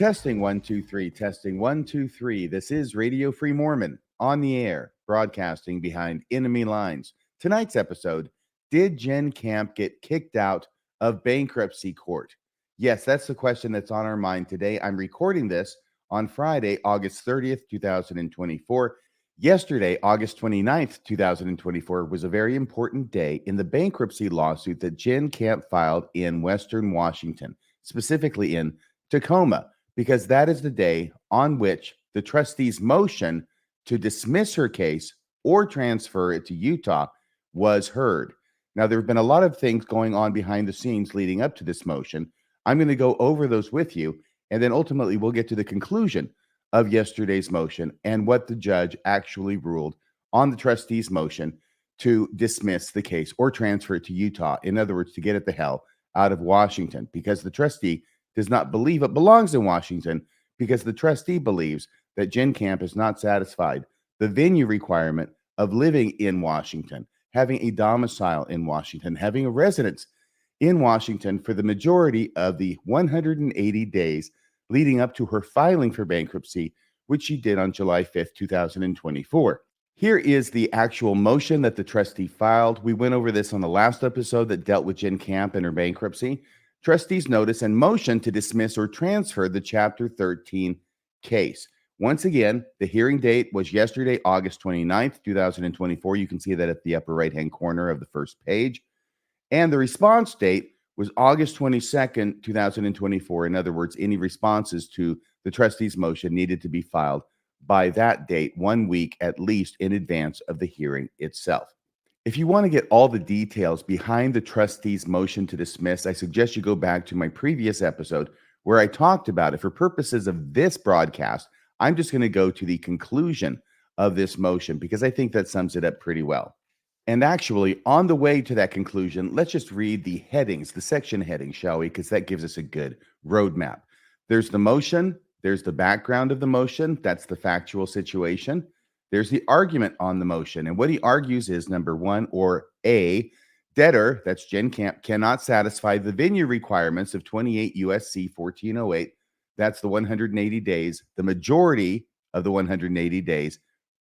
Testing 1 2 3. Testing 1 2 3. This is Radio Free Mormon on the air, broadcasting behind enemy lines. Tonight's episode: did Jenn Kamp get kicked out of bankruptcy court? Yes, that's the question that's on our mind today. I'm recording this on Friday, August 30th, 2024. Yesterday, August 29th, 2024, was a very important day in the bankruptcy lawsuit that Jenn Kamp filed in Western Washington, specifically in Tacoma, because that is the day on which the trustee's motion to dismiss her case or transfer it to Utah was heard. Now, there have been a lot of things going on behind the scenes leading up to this motion. I'm going to go over those with you, and then ultimately we'll get to the conclusion of yesterday's motion and what the judge actually ruled on the trustee's motion to dismiss the case or transfer it to Utah. In other words, to get it the hell out of Washington, because the trustee does not believe it belongs in Washington, because the trustee believes that Jenn Kamp is not satisfied the venue requirement of living in Washington, having a domicile in Washington, having a residence in Washington for the majority of the 180 days leading up to her filing for bankruptcy, which she did on July 5th, 2024. Here is the actual motion that the trustee filed. We went over this on the last episode that dealt with Jenn Kamp and her bankruptcy. Trustee's notice and motion to dismiss or transfer the Chapter 13 case. Once again, the hearing date was yesterday, August 29th, 2024. You can see that at the upper right-hand corner of the first page. And the response date was August 22nd, 2024. In other words, any responses to the trustee's motion needed to be filed by that date, 1 week at least in advance of the hearing itself. If you want to get all the details behind the trustee's motion to dismiss, I suggest you go back to my previous episode where I talked about it. For purposes of this broadcast, I'm just going to go to the conclusion of this motion because I think that sums it up pretty well. And actually, on the way to that conclusion, let's just read the headings, the section headings, shall we? Because that gives us a good roadmap. There's the motion. There's the background of the motion. That's the factual situation. There's the argument on the motion. And what he argues is, number one, or A, debtor, that's Jenn Kamp, cannot satisfy the venue requirements of 28 U.S.C. 1408. That's the 180 days, the majority of the 180 days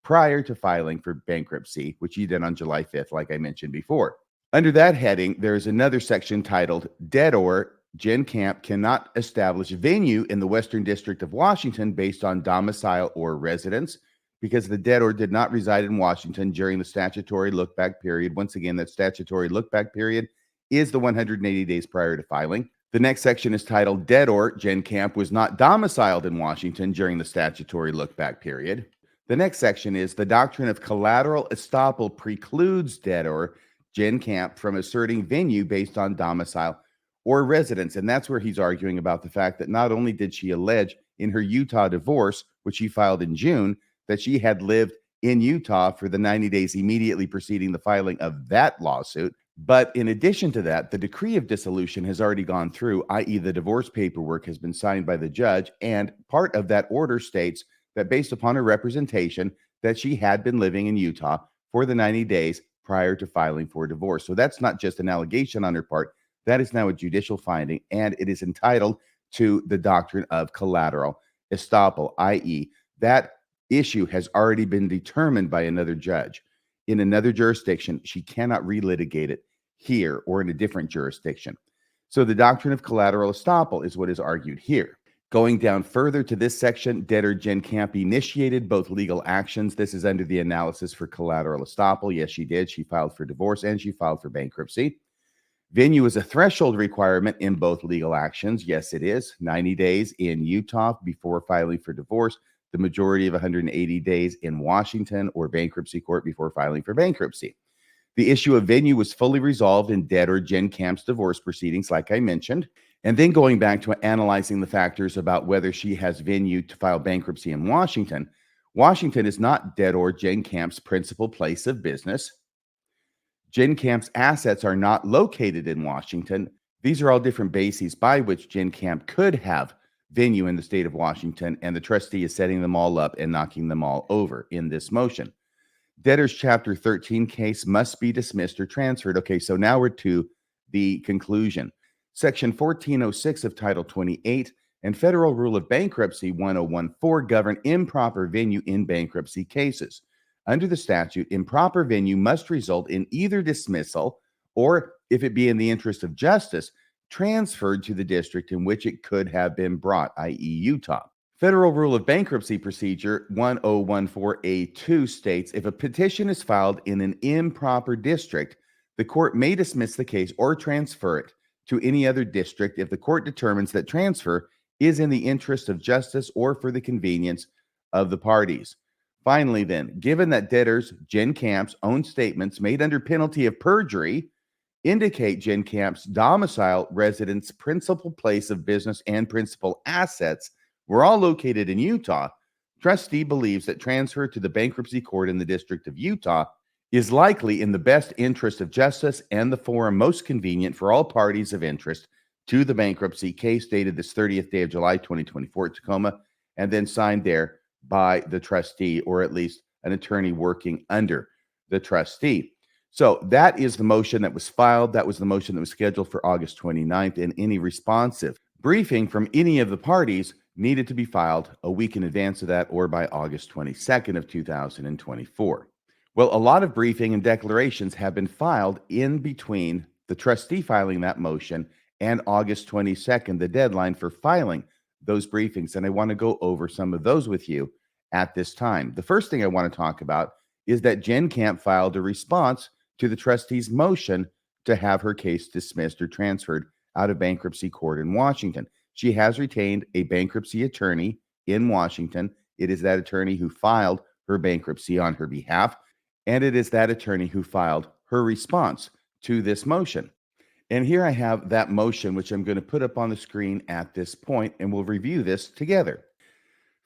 prior to filing for bankruptcy, which he did on July 5th, like I mentioned before. Under that heading, there's another section titled, debtor, Jenn Kamp cannot establish venue in the Western District of Washington based on domicile or residence, because the debtor did not reside in Washington during the statutory look-back period. Once again, that statutory look-back period is the 180 days prior to filing. The next section is titled, debtor, Jenn Kamp was not domiciled in Washington during the statutory look-back period. The next section is, the doctrine of collateral estoppel precludes debtor, Jenn Kamp, from asserting venue based on domicile or residence. And that's where he's arguing about the fact that not only did she allege in her Utah divorce, which she filed in June, that she had lived in Utah for the 90 days immediately preceding the filing of that lawsuit. But in addition to that, the decree of dissolution has already gone through, i.e. the divorce paperwork has been signed by the judge. And part of that order states that based upon her representation, that she had been living in Utah for the 90 days prior to filing for divorce. So that's not just an allegation on her part. That is now a judicial finding, and it is entitled to the doctrine of collateral estoppel, i.e. that issue has already been determined by another judge in another jurisdiction. She cannot relitigate it here or in a different jurisdiction. So the doctrine of collateral estoppel is what is argued here. Going down further to this section, debtor Jenn Kamp initiated both legal actions. This is under the analysis for collateral estoppel. Yes, she did. She filed for divorce and she filed for bankruptcy. Venue is a threshold requirement in both legal actions. Yes, it is. 90 days in Utah before filing for divorce. The majority of 180 days in Washington or bankruptcy court before filing for bankruptcy. The issue of venue was fully resolved in debtor Jenn Kamp's divorce proceedings, like I mentioned. And then going back to analyzing the factors about whether she has venue to file bankruptcy in Washington, Washington is not debtor Jenn Kamp's principal place of business. Jenn Kamp's assets are not located in Washington. These are all different bases by which Jenn Kamp could have venue in the state of Washington, and the trustee is setting them all up and knocking them all over in this motion. Debtor's Chapter 13 case must be dismissed or transferred. Okay, so now we're to the conclusion. Section 1406 of Title 28 and Federal Rule of Bankruptcy 1014 govern improper venue in bankruptcy cases. Under the statute, improper venue must result in either dismissal or, if it be in the interest of justice, transferred to the district in which it could have been brought, i.e., Utah. Federal Rule of Bankruptcy Procedure 1014A2 states if a petition is filed in an improper district, the court may dismiss the case or transfer it to any other district if the court determines that transfer is in the interest of justice or for the convenience of the parties. Finally, then, given that debtors Jenn Kamp's own statements made under penalty of perjury indicate Jenn Kamp's domicile, residence, principal place of business, and principal assets were all located in Utah, trustee believes that transfer to the bankruptcy court in the District of Utah is likely in the best interest of justice and the forum most convenient for all parties of interest to the bankruptcy case dated this 30th day of July 2024 at Tacoma, and then signed there by the trustee or at least an attorney working under the trustee. So that is the motion that was filed. That was the motion that was scheduled for August 29th, and any responsive briefing from any of the parties needed to be filed a week in advance of that or by August 22nd of 2024. Well, a lot of briefing and declarations have been filed in between the trustee filing that motion and August 22nd, the deadline for filing those briefings. And I want to go over some of those with you at this time. The first thing I want to talk about is that Jenn Kamp filed a response to the trustee's motion to have her case dismissed or transferred out of bankruptcy court in Washington. She has retained a bankruptcy attorney in Washington. It is that attorney who filed her bankruptcy on her behalf, and it is that attorney who filed her response to this motion. And here I have that motion, which I'm going to put up on the screen at this point, and we'll review this together.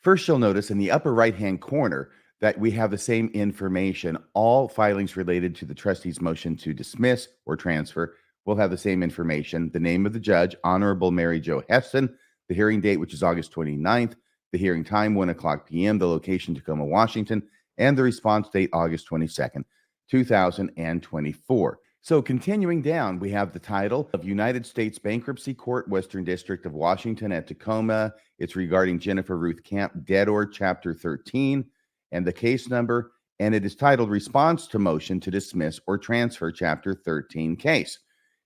First, you'll notice in the upper right-hand corner that we have the same information. All filings related to the trustee's motion to dismiss or transfer will have the same information: the name of the judge, Honorable Mary Jo Heston, the hearing date, which is August 29th, the hearing time, 1 o'clock p.m., the location, Tacoma, Washington, and the response date, August 22nd, 2024. So continuing down, we have the title of United States Bankruptcy Court, Western District of Washington at Tacoma. It's regarding Jennifer Ruth Kamp, debtor, Chapter 13, and the case number, and it is titled Response to Motion to Dismiss or Transfer Chapter 13 Case.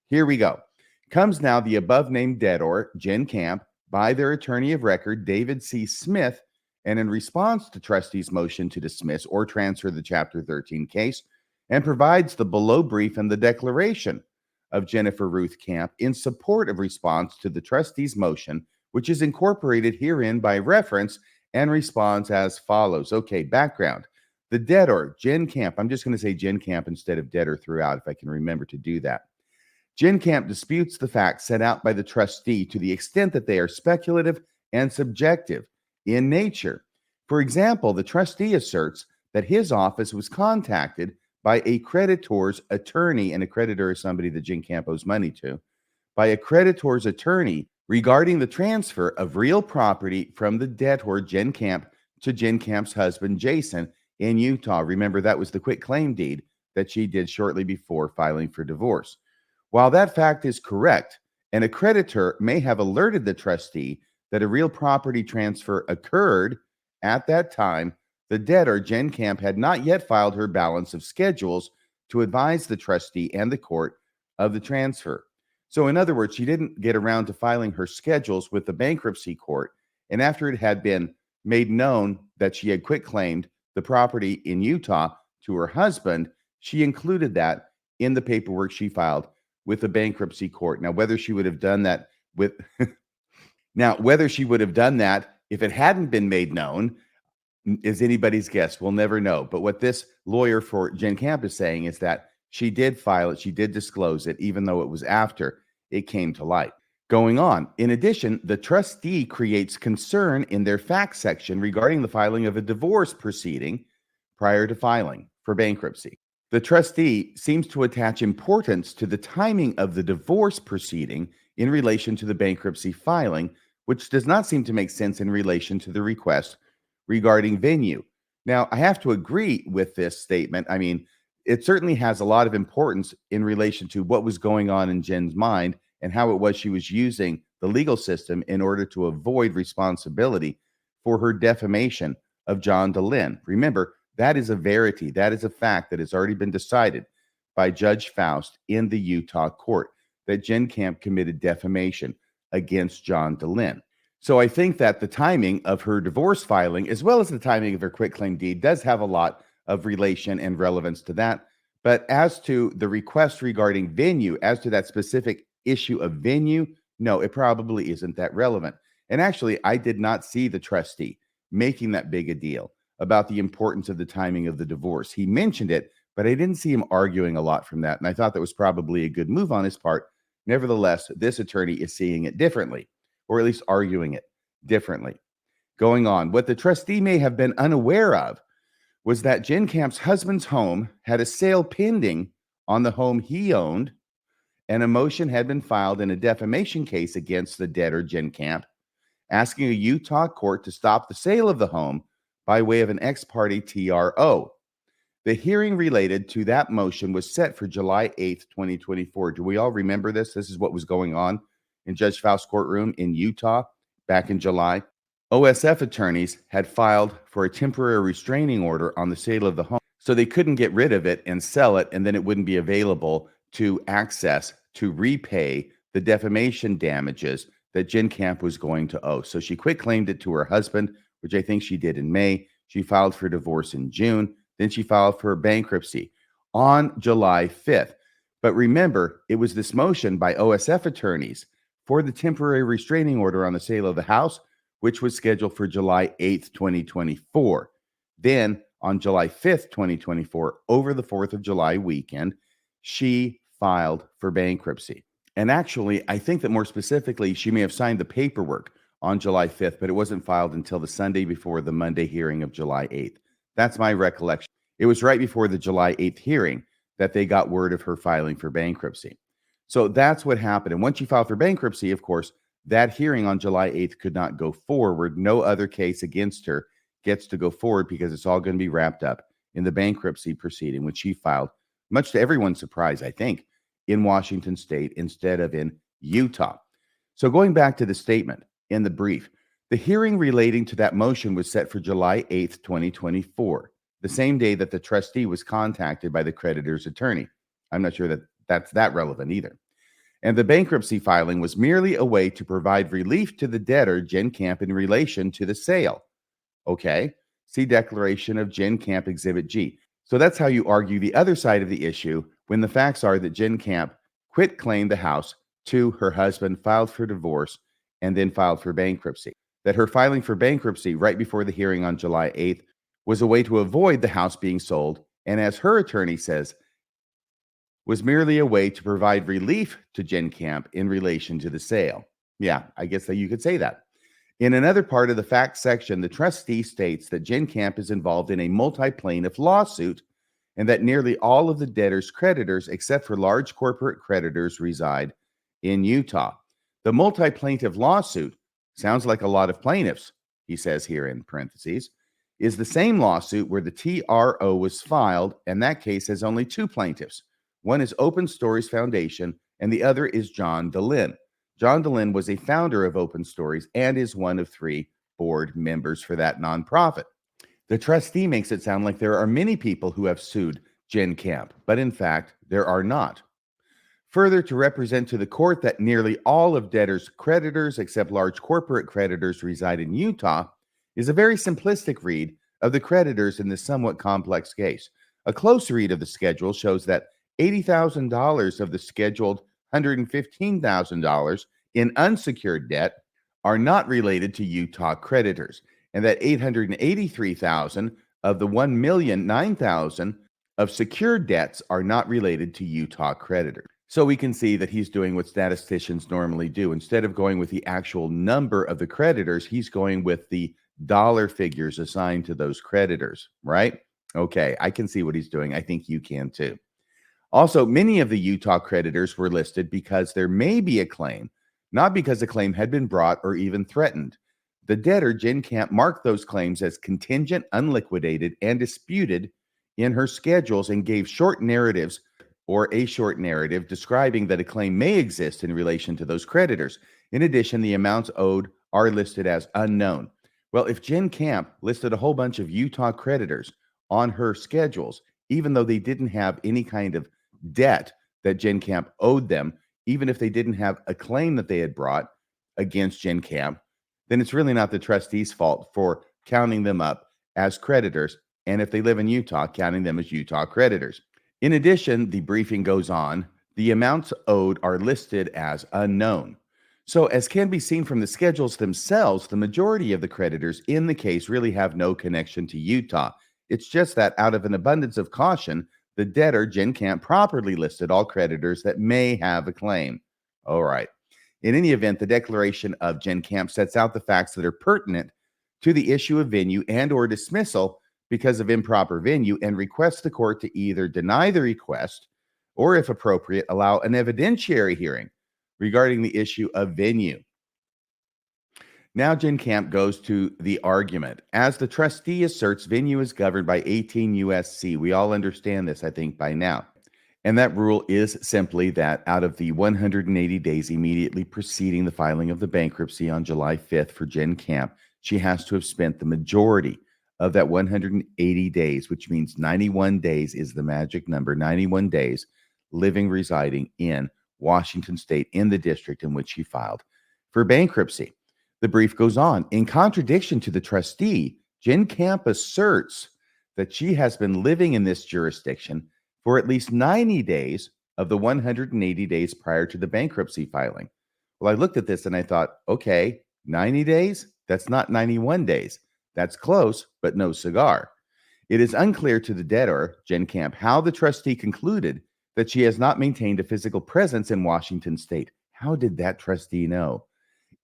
Here we go. Comes now the above-named debtor, Jenn Kamp, by their attorney of record, David C. Smith, and in response to trustee's motion to dismiss or transfer the Chapter 13 case, and provides the below brief and the declaration of Jennifer Ruth Kamp in support of response to the trustee's motion, which is incorporated herein by reference, and responds as follows. Okay, background. The debtor, Jenn Kamp, I'm just going to say Jenn Kamp instead of debtor throughout if I can remember to do that. Jenn Kamp disputes the facts set out by the trustee to the extent that they are speculative and subjective in nature. For example, the trustee asserts that his office was contacted by a creditor's attorney, and a creditor is somebody that Jenn Kamp owes money to, by a creditor's attorney regarding the transfer of real property from the debtor, Jenn Kamp, to Jenn Kamp's husband, Jason, in Utah. Remember, that was the quitclaim deed that she did shortly before filing for divorce. While that fact is correct, and a creditor may have alerted the trustee that a real property transfer occurred at that time, the debtor, Jenn Kamp, had not yet filed her balance of schedules to advise the trustee and the court of the transfer. So in other words, she didn't get around to filing her schedules with the bankruptcy court, and after it had been made known that she had quitclaimed the property in Utah to her husband, she included that in the paperwork she filed with the bankruptcy court. Now, whether she would have done that if it hadn't been made known is anybody's guess. We'll never know. But what this lawyer for Jenn Kamp is saying is that she did file it, she did disclose it, even though it was after it came to light. Going on, in addition, the trustee creates concern in their facts section regarding the filing of a divorce proceeding prior to filing for bankruptcy. The trustee seems to attach importance to the timing of the divorce proceeding in relation to the bankruptcy filing, which does not seem to make sense in relation to the request regarding venue. Now, I have to agree with this statement. I mean, it certainly has a lot of importance in relation to what was going on in Jenn's mind and how it was she was using the legal system in order to avoid responsibility for her defamation of John DeLynn. Remember, that is a verity. That is a fact that has already been decided by Judge Faust in the Utah court, that Jenn Kamp committed defamation against John DeLynn. So I think that the timing of her divorce filing, as well as the timing of her quitclaim deed, does have a lot of relation and relevance to that. But as to the request regarding venue, as to that specific issue of venue, no, it probably isn't that relevant. And actually, I did not see the trustee making that big a deal about the importance of the timing of the divorce. He mentioned it, but I didn't see him arguing a lot from that. And I thought that was probably a good move on his part. Nevertheless, this attorney is seeing it differently, or at least arguing it differently. Going on, what the trustee may have been unaware of was that Jenn Kamp's husband's home had a sale pending on the home he owned, and a motion had been filed in a defamation case against the debtor, Jenn Kamp, asking a Utah court to stop the sale of the home by way of an ex parte TRO. The hearing related to that motion was set for July 8th, 2024. Do we all remember this? This is what was going on in Judge Faust's courtroom in Utah back in July. OSF attorneys had filed for a temporary restraining order on the sale of the home, so they couldn't get rid of it and sell it, and then it wouldn't be available to access to repay the defamation damages that Jenn Kamp was going to owe. So she quitclaimed it to her husband, which I think she did in May. She filed for divorce in June. Then she filed for bankruptcy on July 5th. But remember, it was this motion by OSF attorneys for the temporary restraining order on the sale of the house, which was scheduled for July 8th, 2024. Then on July 5th, 2024, over the 4th of July weekend, she filed for bankruptcy. And actually, I think that more specifically, she may have signed the paperwork on July 5th, but it wasn't filed until the Sunday before the Monday hearing of July 8th. That's my recollection. It was right before the July 8th hearing that they got word of her filing for bankruptcy. So that's what happened. And once she filed for bankruptcy, of course, that hearing on July 8th could not go forward. No other case against her gets to go forward because it's all going to be wrapped up in the bankruptcy proceeding, which she filed, much to everyone's surprise, I think, in Washington State instead of in Utah. So going back to the statement in the brief, the hearing relating to that motion was set for July 8th, 2024, the same day that the trustee was contacted by the creditor's attorney. I'm not sure that that's that relevant either. And the bankruptcy filing was merely a way to provide relief to the debtor, Jenn Kamp, in relation to the sale. Okay, see Declaration of Jenn Kamp Exhibit G. So that's how you argue the other side of the issue when the facts are that Jenn Kamp quitclaimed the house to her husband, filed for divorce, and then filed for bankruptcy. That her filing for bankruptcy right before the hearing on July 8th was a way to avoid the house being sold, and as her attorney says, was merely a way to provide relief to Jenn Kamp in relation to the sale. Yeah, I guess that you could say that. In another part of the facts section, the trustee states that Jenn Kamp is involved in a multi-plaintiff lawsuit and that nearly all of the debtor's creditors, except for large corporate creditors, reside in Utah. The multi-plaintiff lawsuit sounds like a lot of plaintiffs, he says here in parentheses, is the same lawsuit where the TRO was filed, and that case has only two plaintiffs. One is Open Stories Foundation, and the other is John DeLynn. John DeLynn was a founder of Open Stories and is one of 3 board members for that nonprofit. The trustee makes it sound like there are many people who have sued Jenn Kamp, but in fact, there are not. Further, to represent to the court that nearly all of debtors' creditors, except large corporate creditors, reside in Utah, is a very simplistic read of the creditors in this somewhat complex case. A close read of the schedule shows that $80,000 of the scheduled $115,000 in unsecured debt are not related to Utah creditors, and that $883,000 of the $1,009,000 of secured debts are not related to Utah creditors. So we can see that he's doing what statisticians normally do. Instead of going with the actual number of the creditors, he's going with the dollar figures assigned to those creditors, right? Okay, I can see what he's doing. I think you can too. Also, many of the Utah creditors were listed because there may be a claim, not because a claim had been brought or even threatened. The debtor, Jenn Kamp, marked those claims as contingent, unliquidated, and disputed in her schedules and gave short narratives or a short narrative describing that a claim may exist in relation to those creditors. In addition, the amounts owed are listed as unknown. Well, if Jenn Kamp listed a whole bunch of Utah creditors on her schedules, even though they didn't have any kind of debt that Jenn Kamp owed them, even if they didn't have a claim that they had brought against Jenn Kamp, then it's really not the trustee's fault for counting them up as creditors. And if they live in Utah, counting them as Utah creditors. In addition, the briefing goes on, the amounts owed are listed as unknown. So, as can be seen from the schedules themselves, the majority of the creditors in the case really have no connection to Utah. It's just that out of an abundance of caution, the debtor, Jenn Kamp, properly listed all creditors that may have a claim. All right. In any event, the declaration of Jenn Kamp sets out the facts that are pertinent to the issue of venue and or dismissal because of improper venue and requests the court to either deny the request or, if appropriate, allow an evidentiary hearing regarding the issue of venue. Now, Jenn Kamp goes to the argument. As the trustee asserts, venue is governed by 18 U.S.C. We all understand this, I think, by now. And that rule is simply that out of the 180 days immediately preceding the filing of the bankruptcy on July 5th for Jenn Kamp, she has to have spent the majority of that 180 days, which means 91 days is the magic number, 91 days residing in Washington State in the district in which she filed for bankruptcy. The brief goes on. In contradiction to the trustee, Jenn Kamp asserts that she has been living in this jurisdiction for at least 90 days of the 180 days prior to the bankruptcy filing. Well, I looked at this and I thought, okay, 90 days? That's not 91 days. That's close, but no cigar. It is unclear to the debtor, Jenn Kamp, how the trustee concluded that she has not maintained a physical presence in Washington State. How did that trustee know?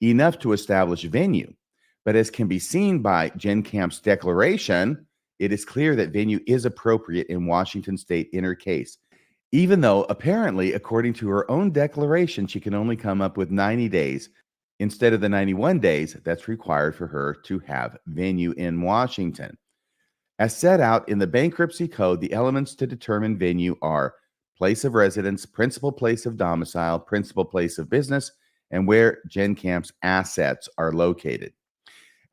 Enough to establish venue. But as can be seen by Jenn Kamp's declaration, it is clear that venue is appropriate in Washington State in her case, even though apparently, according to her own declaration, she can only come up with 90 days instead of the 91 days that's required for her to have venue in Washington. As set out in the Bankruptcy Code, the elements to determine venue are place of residence, principal place of domicile, principal place of business, and where Jenn Kamp's assets are located.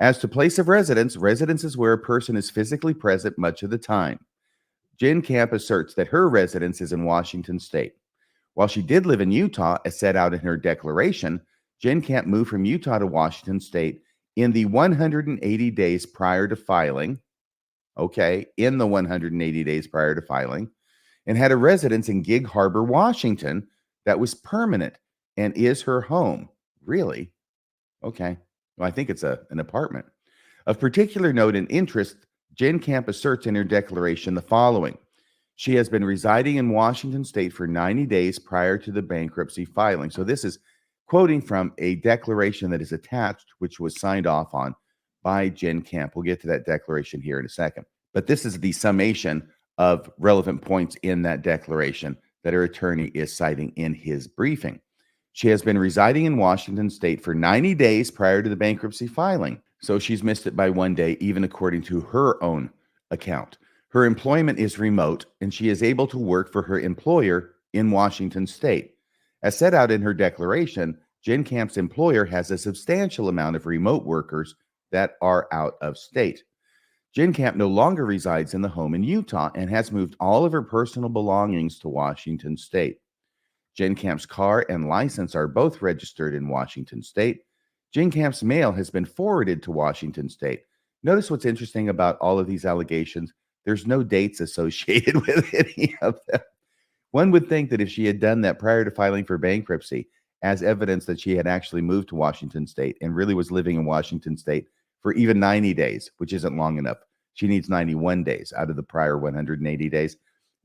As to place of residence, residence is where a person is physically present much of the time. Jenn Kamp asserts that her residence is in Washington State. While she did live in Utah, as set out in her declaration, Jenn Kamp moved from Utah to Washington State in the 180 days prior to filing. Okay, in the 180 days prior to filing, and had a residence in Gig Harbor, Washington that was permanent and is her home. Really? Okay. Well, I think it's an apartment. Of particular note and interest, Jenn Kamp asserts in her declaration the following. She has been residing in Washington State for 90 days prior to the bankruptcy filing. So this is quoting from a declaration that is attached, which was signed off on by Jenn Kamp. We'll get to that declaration here in a second. But this is the summation of relevant points in that declaration that her attorney is citing in his briefing. She has been residing in Washington State for 90 days prior to the bankruptcy filing. So she's missed it by 1 day, even according to her own account. Her employment is remote, and she is able to work for her employer in Washington State. As set out in her declaration, Jenn Kamp's employer has a substantial amount of remote workers that are out of state. Jenn Kamp no longer resides in the home in Utah and has moved all of her personal belongings to Washington State. Jenn Kamp's car and license are both registered in Washington State. Jenn Kamp's mail has been forwarded to Washington State. Notice what's interesting about all of these allegations. There's no dates associated with any of them. One would think that if she had done that prior to filing for bankruptcy, as evidence that she had actually moved to Washington State and really was living in Washington State for even 90 days, which isn't long enough. She needs 91 days out of the prior 180 days,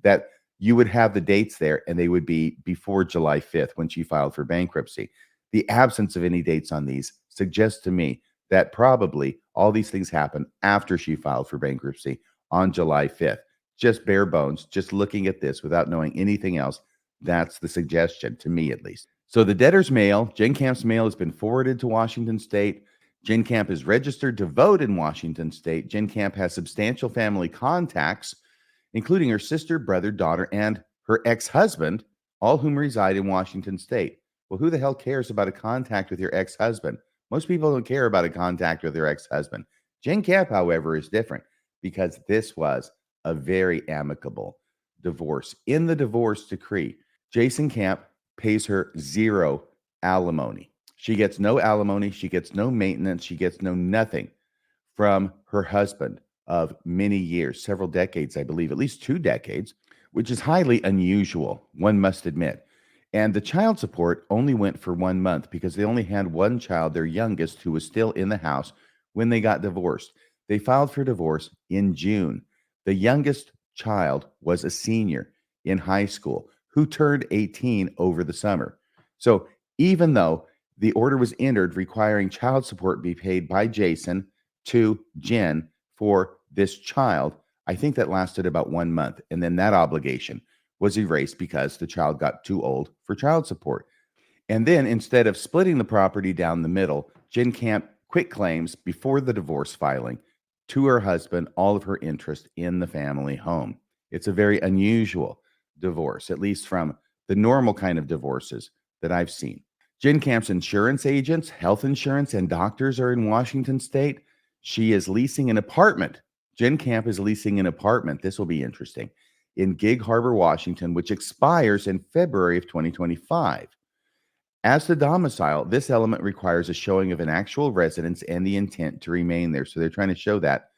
that you would have the dates there and they would be before July 5th when she filed for bankruptcy. The absence of any dates on these suggests to me that probably all these things happened after she filed for bankruptcy on July 5th. Just bare bones, just looking at this without knowing anything else. That's the suggestion, to me at least. So the debtor's mail, Jenn Kamp's mail, has been forwarded to Washington State. Jenn Kamp is registered to vote in Washington State. Jenn Kamp has substantial family contacts, including her sister, brother, daughter, and her ex-husband, all whom reside in Washington State. Well, who the hell cares about a contact with your ex-husband? Most people don't care about a contact with their ex-husband. Jen Kamp, however, is different because this was a very amicable divorce. In the divorce decree, Jason Kamp pays her zero alimony. She gets no alimony. She gets no maintenance. She gets no nothing from her husband of many years, several decades, I believe, at least 2 decades, which is highly unusual, one must admit. And the child support only went for 1 month because they only had one child, their youngest, who was still in the house when they got divorced. They filed for divorce in June. The youngest child was a senior in high school who turned 18 over the summer. So even though the order was entered requiring child support be paid by Jason to Jenn for this child, I think that lasted about 1 month. And then that obligation was erased because the child got too old for child support. And then instead of splitting the property down the middle, Jen Kamp quit claims before the divorce filing to her husband all of her interest in the family home. It's a very unusual divorce, at least from the normal kind of divorces that I've seen. Jen Kamp's insurance agents, health insurance, and doctors are in Washington state. She is leasing an apartment. Jen Kamp is leasing an apartment. This will be interesting. In Gig Harbor, Washington, which expires in February of 2025. As to domicile, this element requires a showing of an actual residence and the intent to remain there. So they're trying to show that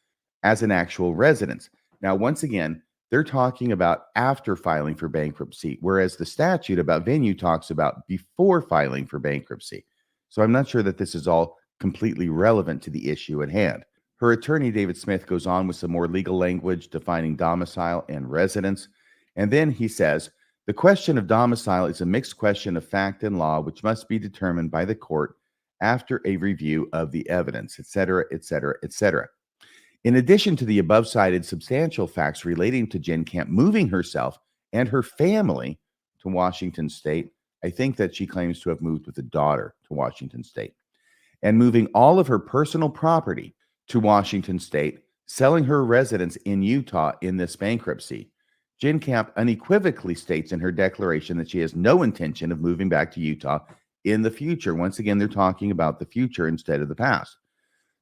as an actual residence. Now, once again, they're talking about after filing for bankruptcy, whereas the statute about venue talks about before filing for bankruptcy. So I'm not sure that this is all completely relevant to the issue at hand. Her attorney, David Smith, goes on with some more legal language defining domicile and residence. And then he says, the question of domicile is a mixed question of fact and law, which must be determined by the court after a review of the evidence, et cetera, et cetera, et cetera. In addition to the above cited substantial facts relating to Jen Kamp moving herself and her family to Washington state, I think that she claims to have moved with a daughter to Washington state, and moving all of her personal property to Washington state, selling her residence in Utah in this bankruptcy. Jen Kamp unequivocally states in her declaration that she has no intention of moving back to Utah in the future. Once again, they're talking about the future instead of the past.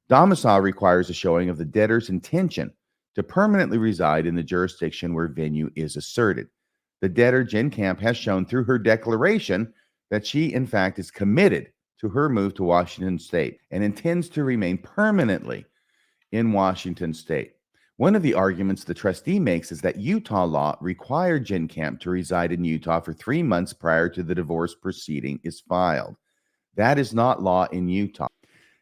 Domicile requires a showing of the debtor's intention to permanently reside in the jurisdiction where venue is asserted. The debtor, Jen Kamp, has shown through her declaration that she, in fact, is committed to her move to Washington state and intends to remain permanently in Washington state. One of the arguments the trustee makes is that Utah law required Jen Kamp to reside in Utah for 3 months prior to the divorce proceeding is filed. That is not law in Utah.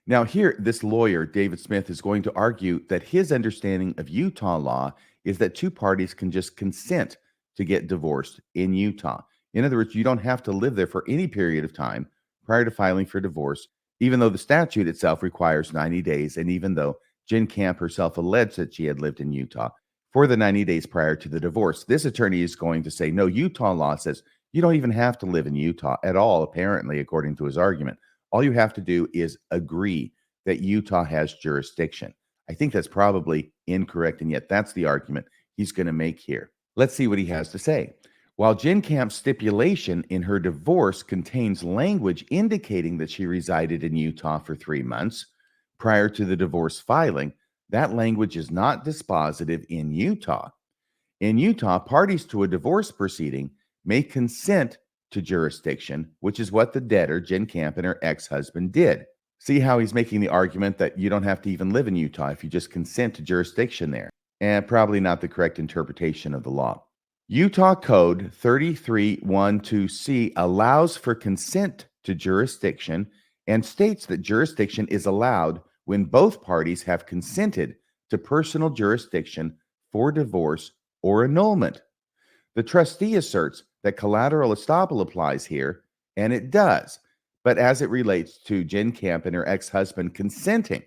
Now, here, this lawyer, David Smith, is going to argue that his understanding of Utah law is that two parties can just consent to get divorced in Utah. In other words, you don't have to live there for any period of time prior to filing for divorce, even though the statute itself requires 90 days, and even though Jen Kamp herself alleged that she had lived in Utah for the 90 days prior to the divorce. This attorney is going to say, no, Utah law says you don't even have to live in Utah at all, apparently, according to his argument. All you have to do is agree that Utah has jurisdiction. I think that's probably incorrect, and yet that's the argument he's going to make here. Let's see what he has to say. While Jen Kamp's stipulation in her divorce contains language indicating that she resided in Utah for 3 months prior to the divorce filing, that language is not dispositive in Utah. In Utah, parties to a divorce proceeding may consent to jurisdiction, which is what the debtor, Jen Kamp, and her ex-husband did. See how he's making the argument that you don't have to even live in Utah if you just consent to jurisdiction there, and probably not the correct interpretation of the law. Utah Code 3312C allows for consent to jurisdiction and states that jurisdiction is allowed when both parties have consented to personal jurisdiction for divorce or annulment. The trustee asserts that collateral estoppel applies here, and it does, but as it relates to Jen Kamp and her ex-husband consenting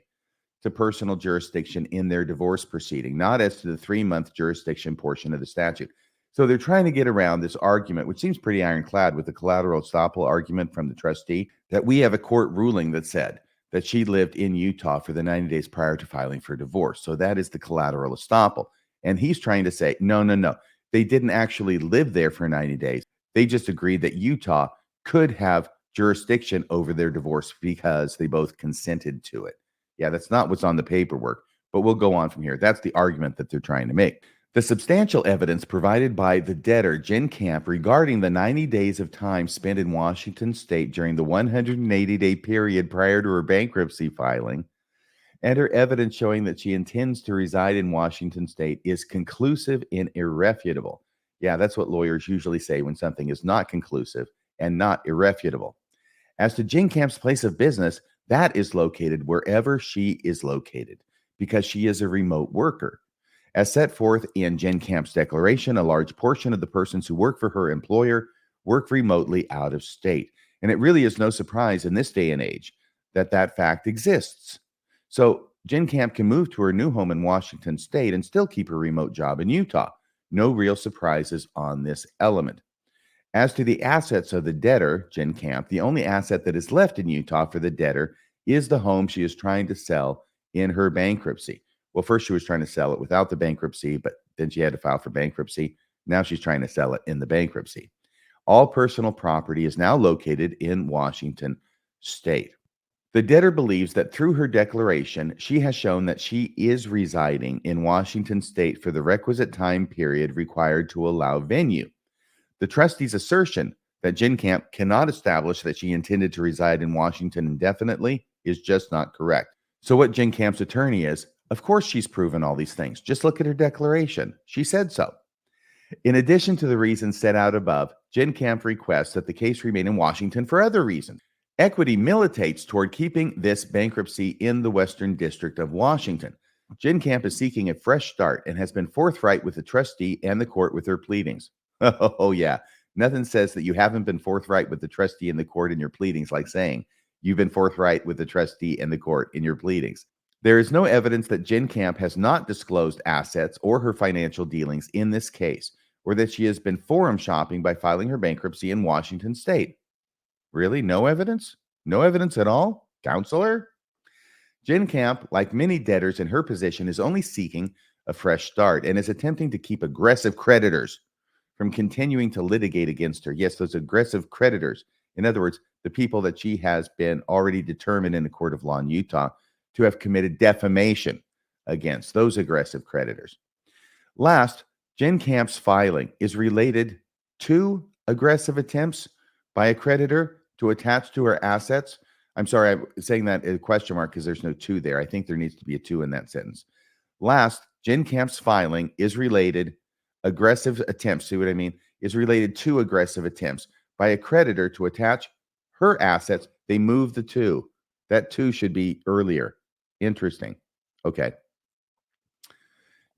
to personal jurisdiction in their divorce proceeding, not as to the 3-month jurisdiction portion of the statute. So they're trying to get around this argument, which seems pretty ironclad with the collateral estoppel argument from the trustee, that we have a court ruling that said that she lived in Utah for the 90 days prior to filing for divorce. So that is the collateral estoppel. And he's trying to say, no. They didn't actually live there for 90 days. They just agreed that Utah could have jurisdiction over their divorce because they both consented to it. Yeah, that's not what's on the paperwork, but we'll go on from here. That's the argument that they're trying to make. The substantial evidence provided by the debtor, Jenn Kamp, regarding the 90 days of time spent in Washington state during the 180-day period prior to her bankruptcy filing, and her evidence showing that she intends to reside in Washington state is conclusive and irrefutable. Yeah, that's what lawyers usually say when something is not conclusive and not irrefutable. As to Jenn Kamp's place of business, that is located wherever she is located because she is a remote worker. As set forth in Jenn Kamp's declaration, a large portion of the persons who work for her employer work remotely out of state. And it really is no surprise in this day and age that that fact exists. So Jenn Kamp can move to her new home in Washington state and still keep her remote job in Utah. No real surprises on this element. As to the assets of the debtor, Jenn Kamp, the only asset that is left in Utah for the debtor is the home she is trying to sell in her bankruptcy. Well, first she was trying to sell it without the bankruptcy, but then she had to file for bankruptcy. Now she's trying to sell it in the bankruptcy. All personal property is now located in Washington state. The debtor believes that through her declaration, she has shown that she is residing in Washington state for the requisite time period required to allow venue. The trustee's assertion that Jenn Kamp cannot establish that she intended to reside in Washington indefinitely is just not correct. So what Jenn Kamp's attorney is, of course she's proven all these things. Just look at her declaration. She said so. In addition to the reasons set out above, Jenn Kamp requests that the case remain in Washington for other reasons. Equity militates toward keeping this bankruptcy in the Western District of Washington. Jenn Kamp is seeking a fresh start and has been forthright with the trustee and the court with her pleadings. Oh, yeah. Nothing says that you haven't been forthright with the trustee and the court in your pleadings like saying you've been forthright with the trustee and the court in your pleadings. There is no evidence that Jenn Kamp has not disclosed assets or her financial dealings in this case, or that she has been forum shopping by filing her bankruptcy in Washington state. Really? No evidence? No evidence at all? Counselor? Jenn Kamp, like many debtors in her position, is only seeking a fresh start and is attempting to keep aggressive creditors from continuing to litigate against her. Yes, those aggressive creditors. In other words, the people that she has been already determined in the court of law in Utah to have committed defamation against those aggressive creditors. Last, Jenn Kamp's filing is related to aggressive attempts by a creditor to attach to her assets. I'm sorry, I'm saying that in a question mark because there's no to there. I think there needs to be a to in that sentence. Last, Jenn Kamp's filing is related, aggressive attempts, see what I mean, is related to aggressive attempts by a creditor to attach her assets. They move the to. That to should be earlier. Interesting. Okay.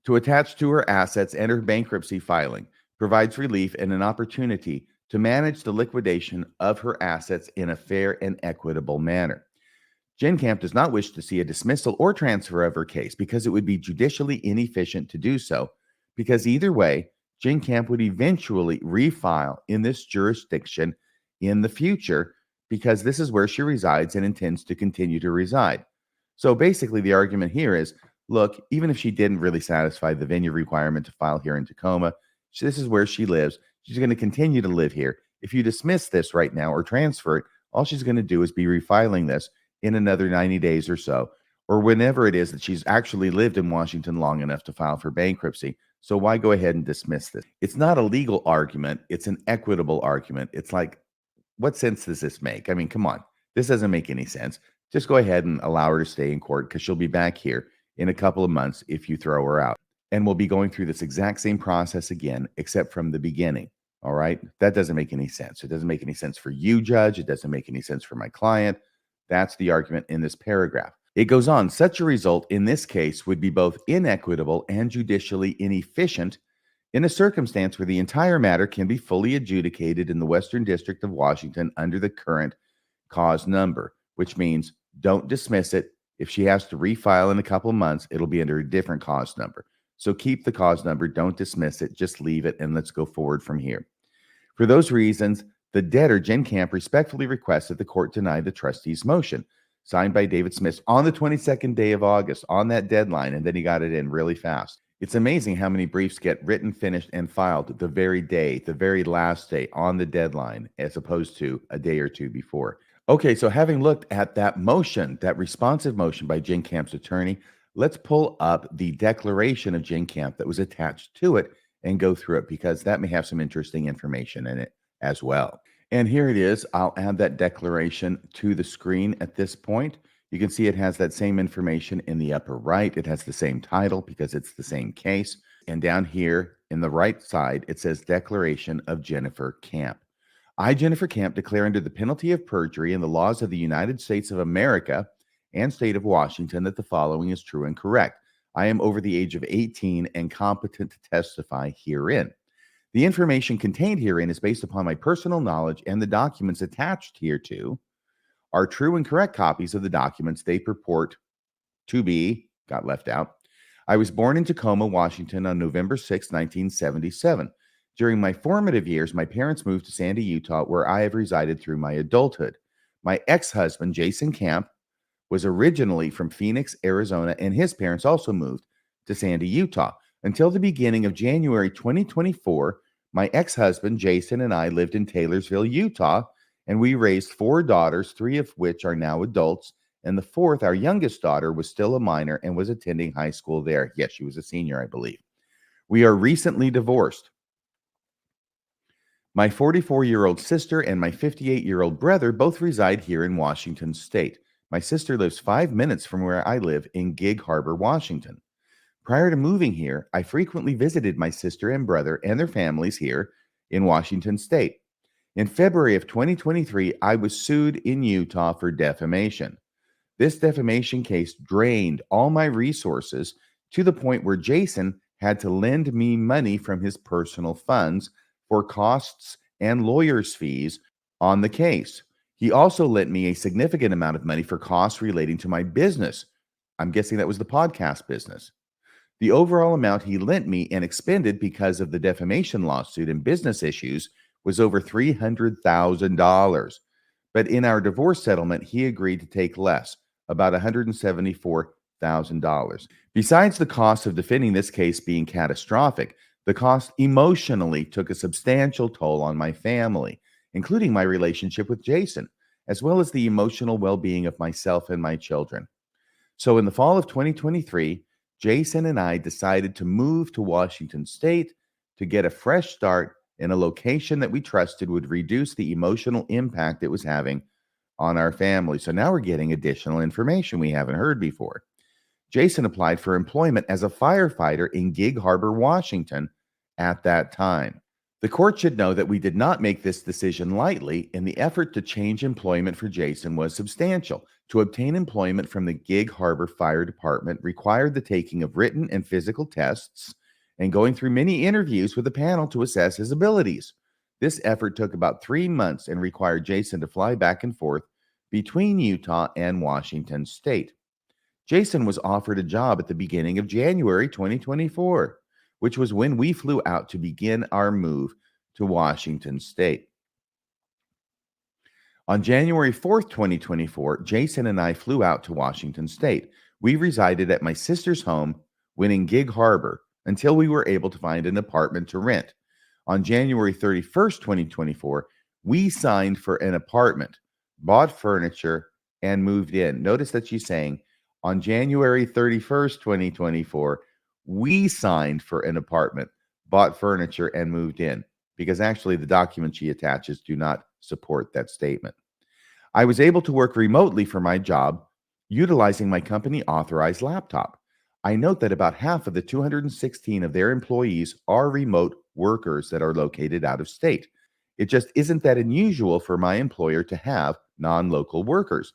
To attach to her assets and her bankruptcy filing provides relief and an opportunity to manage the liquidation of her assets in a fair and equitable manner. Jenn Kamp does not wish to see a dismissal or transfer of her case because it would be judicially inefficient to do so, because either way, Jenn Kamp would eventually refile in this jurisdiction in the future because this is where she resides and intends to continue to reside. So basically the argument here is, look, even if she didn't really satisfy the venue requirement to file here in Tacoma, this is where she lives. She's going to continue to live here. If you dismiss this right now or transfer it, all she's going to do is be refiling this in another 90 days or so, or whenever it is that she's actually lived in Washington long enough to file for bankruptcy. So why go ahead and dismiss this? It's not a legal argument. It's an equitable argument. It's like, what sense does this make? I mean, come on. This doesn't make any sense. Just go ahead and allow her to stay in court because she'll be back here in a couple of months if you throw her out. And we'll be going through this exact same process again, except from the beginning. All right. That doesn't make any sense. It doesn't make any sense for you, Judge. It doesn't make any sense for my client. That's the argument in this paragraph. It goes on. Such a result in this case would be both inequitable and judicially inefficient in a circumstance where the entire matter can be fully adjudicated in the Western District of Washington under the current cause number, which means don't dismiss it. If she has to refile in a couple of months, it'll be under a different cause number. So keep the cause number, don't dismiss it, just leave it, and let's go forward from here. For those reasons, the debtor, Jenn Kamp, respectfully requests that the court deny the trustee's motion, signed by David Smith on the 22nd day of August, on that deadline, and then he got it in really fast. It's amazing how many briefs get written, finished, and filed the very day, the very last day on the deadline, as opposed to a day or two before. Okay, so having looked at that motion, that responsive motion by Jenn Kamp's attorney, let's pull up the declaration of Jenn Kamp that was attached to it and go through it because that may have some interesting information in it as well. And here it is. I'll add that declaration to the screen at this point. You can see it has that same information in the upper right. It has the same title because it's the same case. And down here in the right side, it says Declaration of Jennifer Kamp. I, Jennifer Kamp, declare under the penalty of perjury and the laws of the United States of America and state of Washington that the following is true and correct. I am over the age of 18 and competent to testify herein. The information contained herein is based upon my personal knowledge, and the documents attached hereto are true and correct copies of the documents they purport to be. Got left out. I was born in Tacoma, Washington on November 6, 1977. During my formative years, my parents moved to Sandy, Utah, where I have resided through my adulthood. My ex-husband, Jason Kamp, was originally from Phoenix, Arizona, and his parents also moved to Sandy, Utah. Until the beginning of January 2024, my ex-husband, Jason, and I lived in Taylorsville, Utah, and we raised 4 daughters, 3 of which are now adults, and the 4th, our youngest daughter, was still a minor and was attending high school there. Yes, she was a senior, I believe. We are recently divorced. My 44-year-old sister and my 58-year-old brother both reside here in Washington State. My sister lives 5 minutes from where I live in Gig Harbor, Washington. Prior to moving here, I frequently visited my sister and brother and their families here in Washington State. In February of 2023, I was sued in Utah for defamation. This defamation case drained all my resources to the point where Jason had to lend me money from his personal funds for costs and lawyers' fees on the case. He also lent me a significant amount of money for costs relating to my business. I'm guessing that was the podcast business. The overall amount he lent me and expended because of the defamation lawsuit and business issues was over $300,000. But in our divorce settlement, he agreed to take less, about $174,000. Besides the cost of defending this case being catastrophic, the cost emotionally took a substantial toll on my family, including my relationship with Jason, as well as the emotional well-being of myself and my children. So in the fall of 2023, Jason and I decided to move to Washington State to get a fresh start in a location that we trusted would reduce the emotional impact it was having on our family. So now we're getting additional information we haven't heard before. Jason applied for employment as a firefighter in Gig Harbor, Washington at that time. The court should know that we did not make this decision lightly, and the effort to change employment for Jason was substantial. To obtain employment from the Gig Harbor Fire Department required the taking of written and physical tests and going through many interviews with a panel to assess his abilities. This effort took about 3 months and required Jason to fly back and forth between Utah and Washington State. Jason was offered a job at the beginning of January 2024, which was when we flew out to begin our move to Washington State. On January 4th, 2024, Jason and I flew out to Washington State. We resided at my sister's home when in Gig Harbor until we were able to find an apartment to rent. On January 31st, 2024, we signed for an apartment, bought furniture, and moved in. Notice that she's saying, on January 31st, 2024, we signed for an apartment, bought furniture, and moved in, because actually the documents she attaches do not support that statement. I was able to work remotely for my job, utilizing my company authorized laptop. I note that about half of the 216 of their employees are remote workers that are located out of state. It just isn't that unusual for my employer to have non-local workers.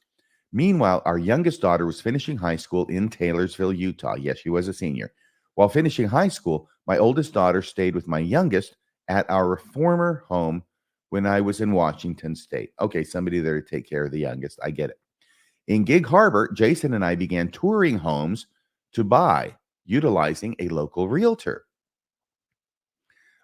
Meanwhile, our youngest daughter was finishing high school in Taylorsville, Utah. Yes, she was a senior. While finishing high school, my oldest daughter stayed with my youngest at our former home when I was in Washington State. Okay, somebody there to take care of the youngest. I get it. In Gig Harbor, Jason and I began touring homes to buy, utilizing a local realtor.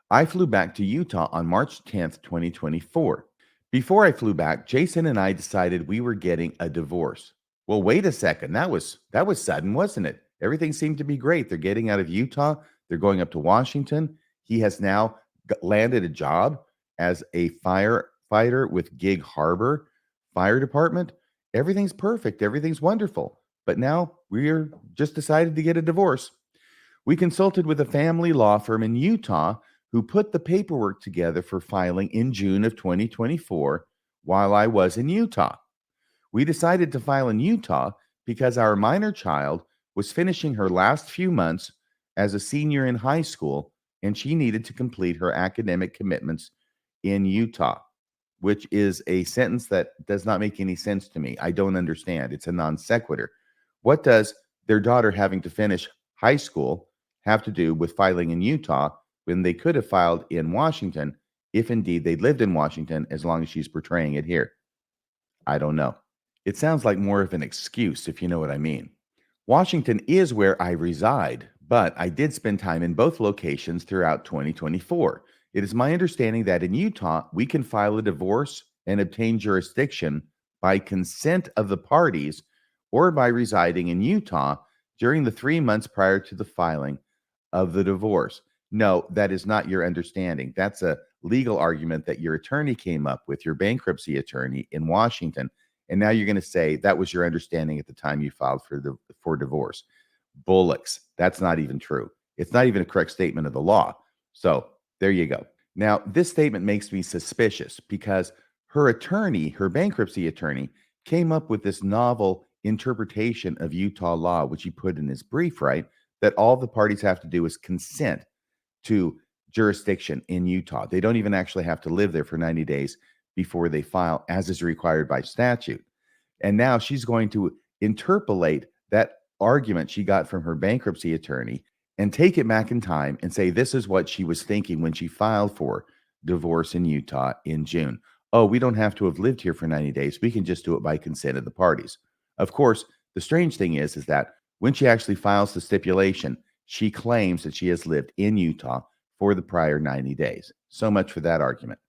I flew back to Utah on March 10th, 2024. Before I flew back, Jason and I decided we were getting a divorce. Well, wait a second. That was sudden, wasn't it? Everything seemed to be great. They're getting out of Utah They're going up to Washington. He has now landed a job as a firefighter with Gig Harbor Fire Department. Everything's perfect. Everything's wonderful. But now we're just decided to get a divorce. We consulted with a family law firm in Utah who put the paperwork together for filing in June of 2024 while I was in Utah. We decided to file in Utah because our minor child was finishing her last few months as a senior in high school, and she needed to complete her academic commitments in Utah, which is a sentence that does not make any sense to me. I don't understand. It's a non sequitur. What does their daughter having to finish high school have to do with filing in Utah when they could have filed in Washington if indeed they lived in Washington, as long as she's portraying it here? I don't know. It sounds like more of an excuse, if you know what I mean. Washington is where I reside, but I did spend time in both locations throughout 2024. It is my understanding that in Utah, we can file a divorce and obtain jurisdiction by consent of the parties or by residing in Utah during the 3 months prior to the filing of the divorce. No, that is not your understanding. That's a legal argument that your attorney came up with, your bankruptcy attorney in Washington. And now you're going to say that was your understanding at the time you filed for divorce. Bullocks. That's not even true. It's not even a correct statement of the law. So there you go. Now, this statement makes me suspicious because her attorney, her bankruptcy attorney, came up with this novel interpretation of Utah law, which he put in his brief, right? That all the parties have to do is consent to jurisdiction in Utah. They don't even actually have to live there for 90 days before they file, as is required by statute. And now she's going to interpolate that argument she got from her bankruptcy attorney and take it back in time and say this is what she was thinking when she filed for divorce in Utah in June. Oh, we don't have to have lived here for 90 days. We can just do it by consent of the parties. Of course, the strange thing is that when she actually files the stipulation, she claims that she has lived in Utah for the prior 90 days. So much for that argument.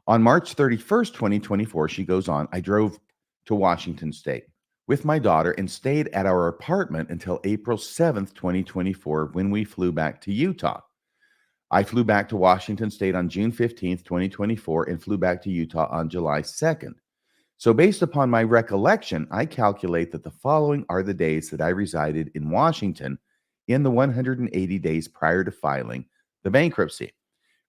On March 31st, 2024, she goes on, I drove to Washington State with my daughter and stayed at our apartment until April 7th, 2024, when we flew back to Utah. I flew back to Washington State on June 15th, 2024, and flew back to Utah on July 2nd. So based upon my recollection, I calculate that the following are the days that I resided in Washington in the 180 days prior to filing the bankruptcy.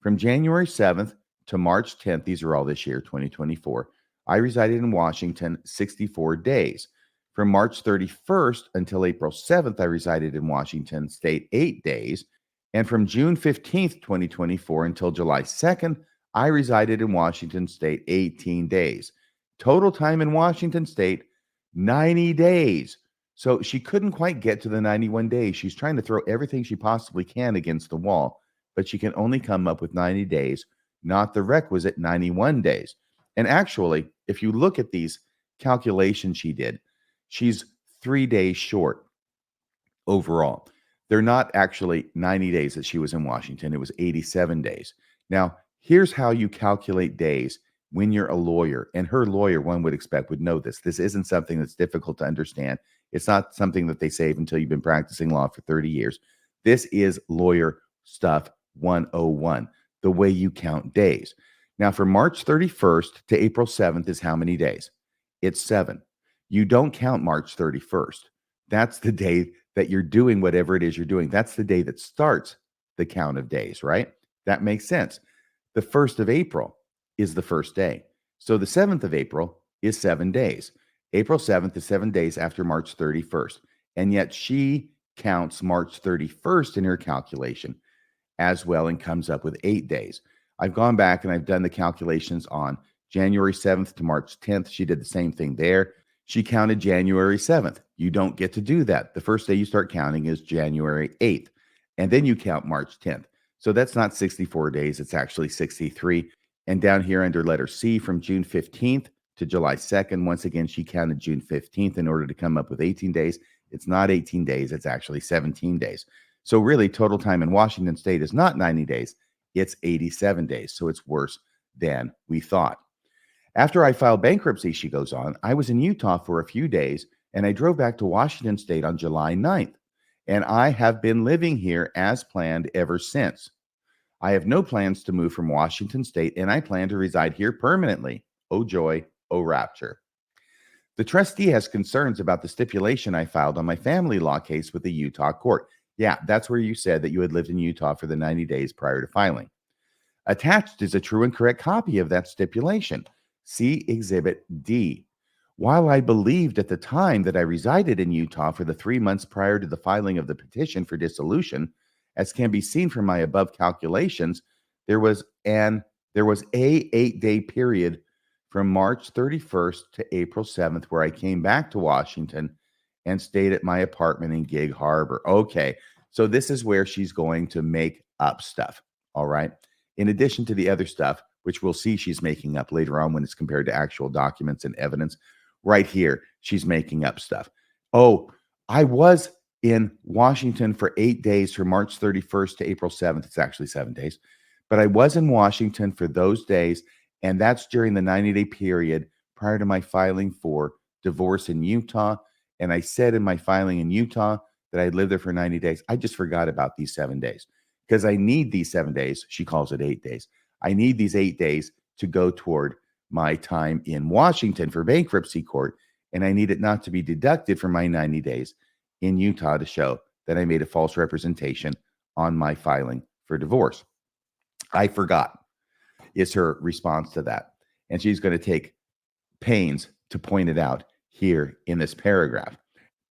From January 7th to March 10th, these are all this year, 2024, I resided in Washington 64 days. From March 31st until April 7th, I resided in Washington State 8 days. And from June 15th, 2024 until July 2nd, I resided in Washington State 18 days. Total time in Washington State, 90 days. So she couldn't quite get to the 91 days. She's trying to throw everything she possibly can against the wall, but she can only come up with 90 days, not the requisite 91 days. And actually, if you look at these calculations she did, she's 3 days short overall. They're not actually 90 days that she was in Washington. It was 87 days. Now, here's how you calculate days when you're a lawyer. And her lawyer, one would expect, would know this. This isn't something that's difficult to understand. It's not something that they save until you've been practicing law for 30 years. This is lawyer stuff 101, the way you count days. Now, from March 31st to April 7th is how many days? It's 7. You don't count March 31st. That's the day that you're doing whatever it is you're doing. That's the day that starts the count of days, right? That makes sense. The 1st of April is the first day. So the 7th of April is 7 days. April 7th is 7 days after March 31st. And yet she counts March 31st in her calculation as well and comes up with 8 days. I've gone back and I've done the calculations on January 7th to March 10th. She did the same thing there. She counted January 7th. You don't get to do that. The first day you start counting is January 8th, and then you count March 10th. So that's not 64 days. It's actually 63. And down here under letter C, from June 15th to July 2nd, once again, she counted June 15th in order to come up with 18 days. It's not 18 days. It's actually 17 days. So really, total time in Washington State is not 90 days. It's 87 days. So it's worse than we thought. After I filed bankruptcy, she goes on, I was in Utah for a few days, and I drove back to Washington State on July 9th. and I have been living here as planned ever since. I have no plans to move from Washington State, and I plan to reside here permanently. Oh joy, oh rapture. The trustee has concerns about the stipulation I filed on my family law case with the Utah court. Yeah, that's where you said that you had lived in Utah for the 90 days prior to filing. Attached is a true and correct copy of that stipulation. See Exhibit D. While I believed at the time that I resided in Utah for the 3 months prior to the filing of the petition for dissolution, as can be seen from my above calculations, there was a 8-day period from March 31st to April 7th where I came back to Washington and stayed at my apartment in Gig Harbor. Okay, so this is where she's going to make up stuff, all right? In addition to the other stuff, which we'll see she's making up later on when it's compared to actual documents and evidence, right here, she's making up stuff. Oh, I was in Washington for 8 days from March 31st to April 7th. It's actually 7 days. But I was in Washington for those days, and that's during the 90-day period prior to my filing for divorce in Utah. And I said in my filing in Utah that I lived there for 90 days. I just forgot about these 7 days because I need these 7 days. She calls it 8 days. I need these 8 days to go toward my time in Washington for bankruptcy court, and I need it not to be deducted from my 90 days in Utah to show that I made a false representation on my filing for divorce. I forgot, is her response to that. And she's going to take pains to point it out here in this paragraph.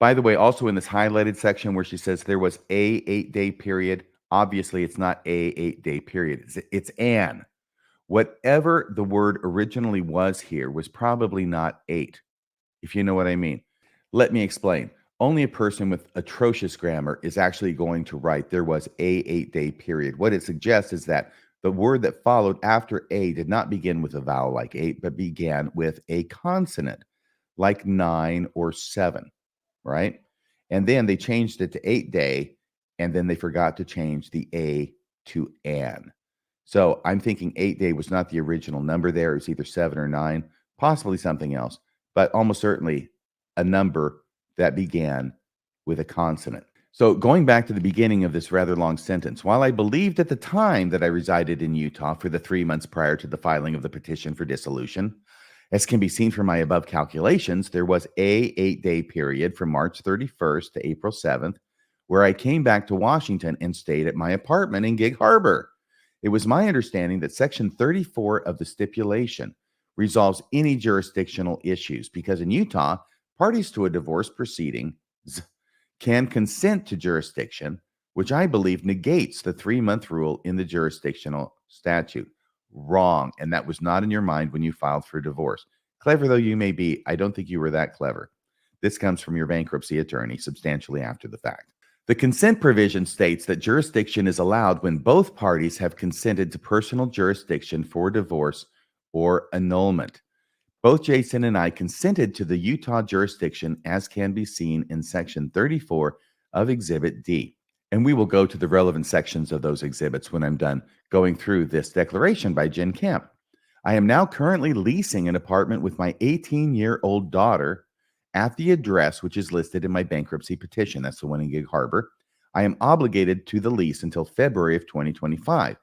By the way, also in this highlighted section where she says there was a 8-day period, obviously it's not a 8-day period. It's an. Whatever the word originally was here was probably not 8, if you know what I mean. Let me explain. Only a person with atrocious grammar is actually going to write there was a 8-day period. What it suggests is that the word that followed after a did not begin with a vowel like 8, but began with a consonant like 9 or 7, right? And then they changed it to 8-day, and then they forgot to change the a to an. So I'm thinking 8-day was not the original number there. It's either 7 or 9, possibly something else, but almost certainly a number that began with a consonant. So going back to the beginning of this rather long sentence, while I believed at the time that I resided in Utah for the 3 months prior to the filing of the petition for dissolution, as can be seen from my above calculations, there was a 8-day period from March 31st to April 7th where I came back to Washington and stayed at my apartment in Gig Harbor. It was my understanding that Section 34 of the stipulation resolves any jurisdictional issues because in Utah, parties to a divorce proceeding can consent to jurisdiction, which I believe negates the 3-month rule in the jurisdictional statute. Wrong. And that was not in your mind when you filed for divorce. Clever though you may be, I don't think you were that clever. This comes from your bankruptcy attorney substantially after the fact. The consent provision states that jurisdiction is allowed when both parties have consented to personal jurisdiction for divorce or annulment. Both Jason and I consented to the Utah jurisdiction as can be seen in Section 34 of Exhibit D. And we will go to the relevant sections of those exhibits when I'm done going through this declaration by Jenn Kamp. I am now currently leasing an apartment with my 18-year-old daughter at the address which is listed in my bankruptcy petition. That's the one in Gig Harbor. I am obligated to the lease until February of 2025.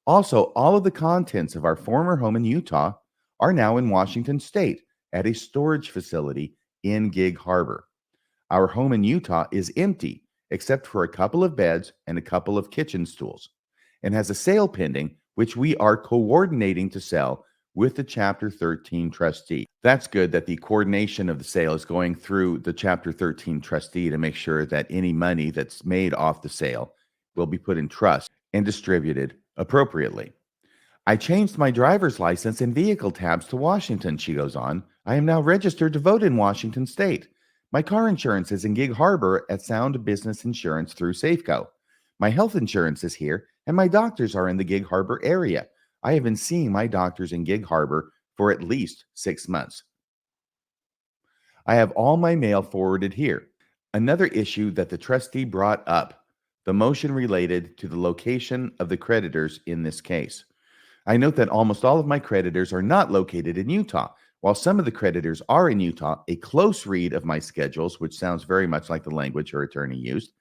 Also, all of the contents of our former home in Utah are now in Washington State at a storage facility in Gig Harbor. Our home in Utah is empty, except for a couple of beds and a couple of kitchen stools, and has a sale pending, which we are coordinating to sell with the Chapter 13 trustee. That's good that the coordination of the sale is going through the Chapter 13 trustee to make sure that any money that's made off the sale will be put in trust and distributed appropriately. I changed my driver's license and vehicle tabs to Washington, she goes on. I am now registered to vote in Washington State. My car insurance is in Gig Harbor at Sound Business Insurance through Safeco. My health insurance is here, and my doctors are in the Gig Harbor area. I have been seeing my doctors in Gig Harbor for at least 6 months. I have all my mail forwarded here. Another issue that the trustee brought up, the motion related to the location of the creditors in this case. I note that almost all of my creditors are not located in Utah. While some of the creditors are in Utah, a close read of my schedules, which sounds very much like the language her attorney used,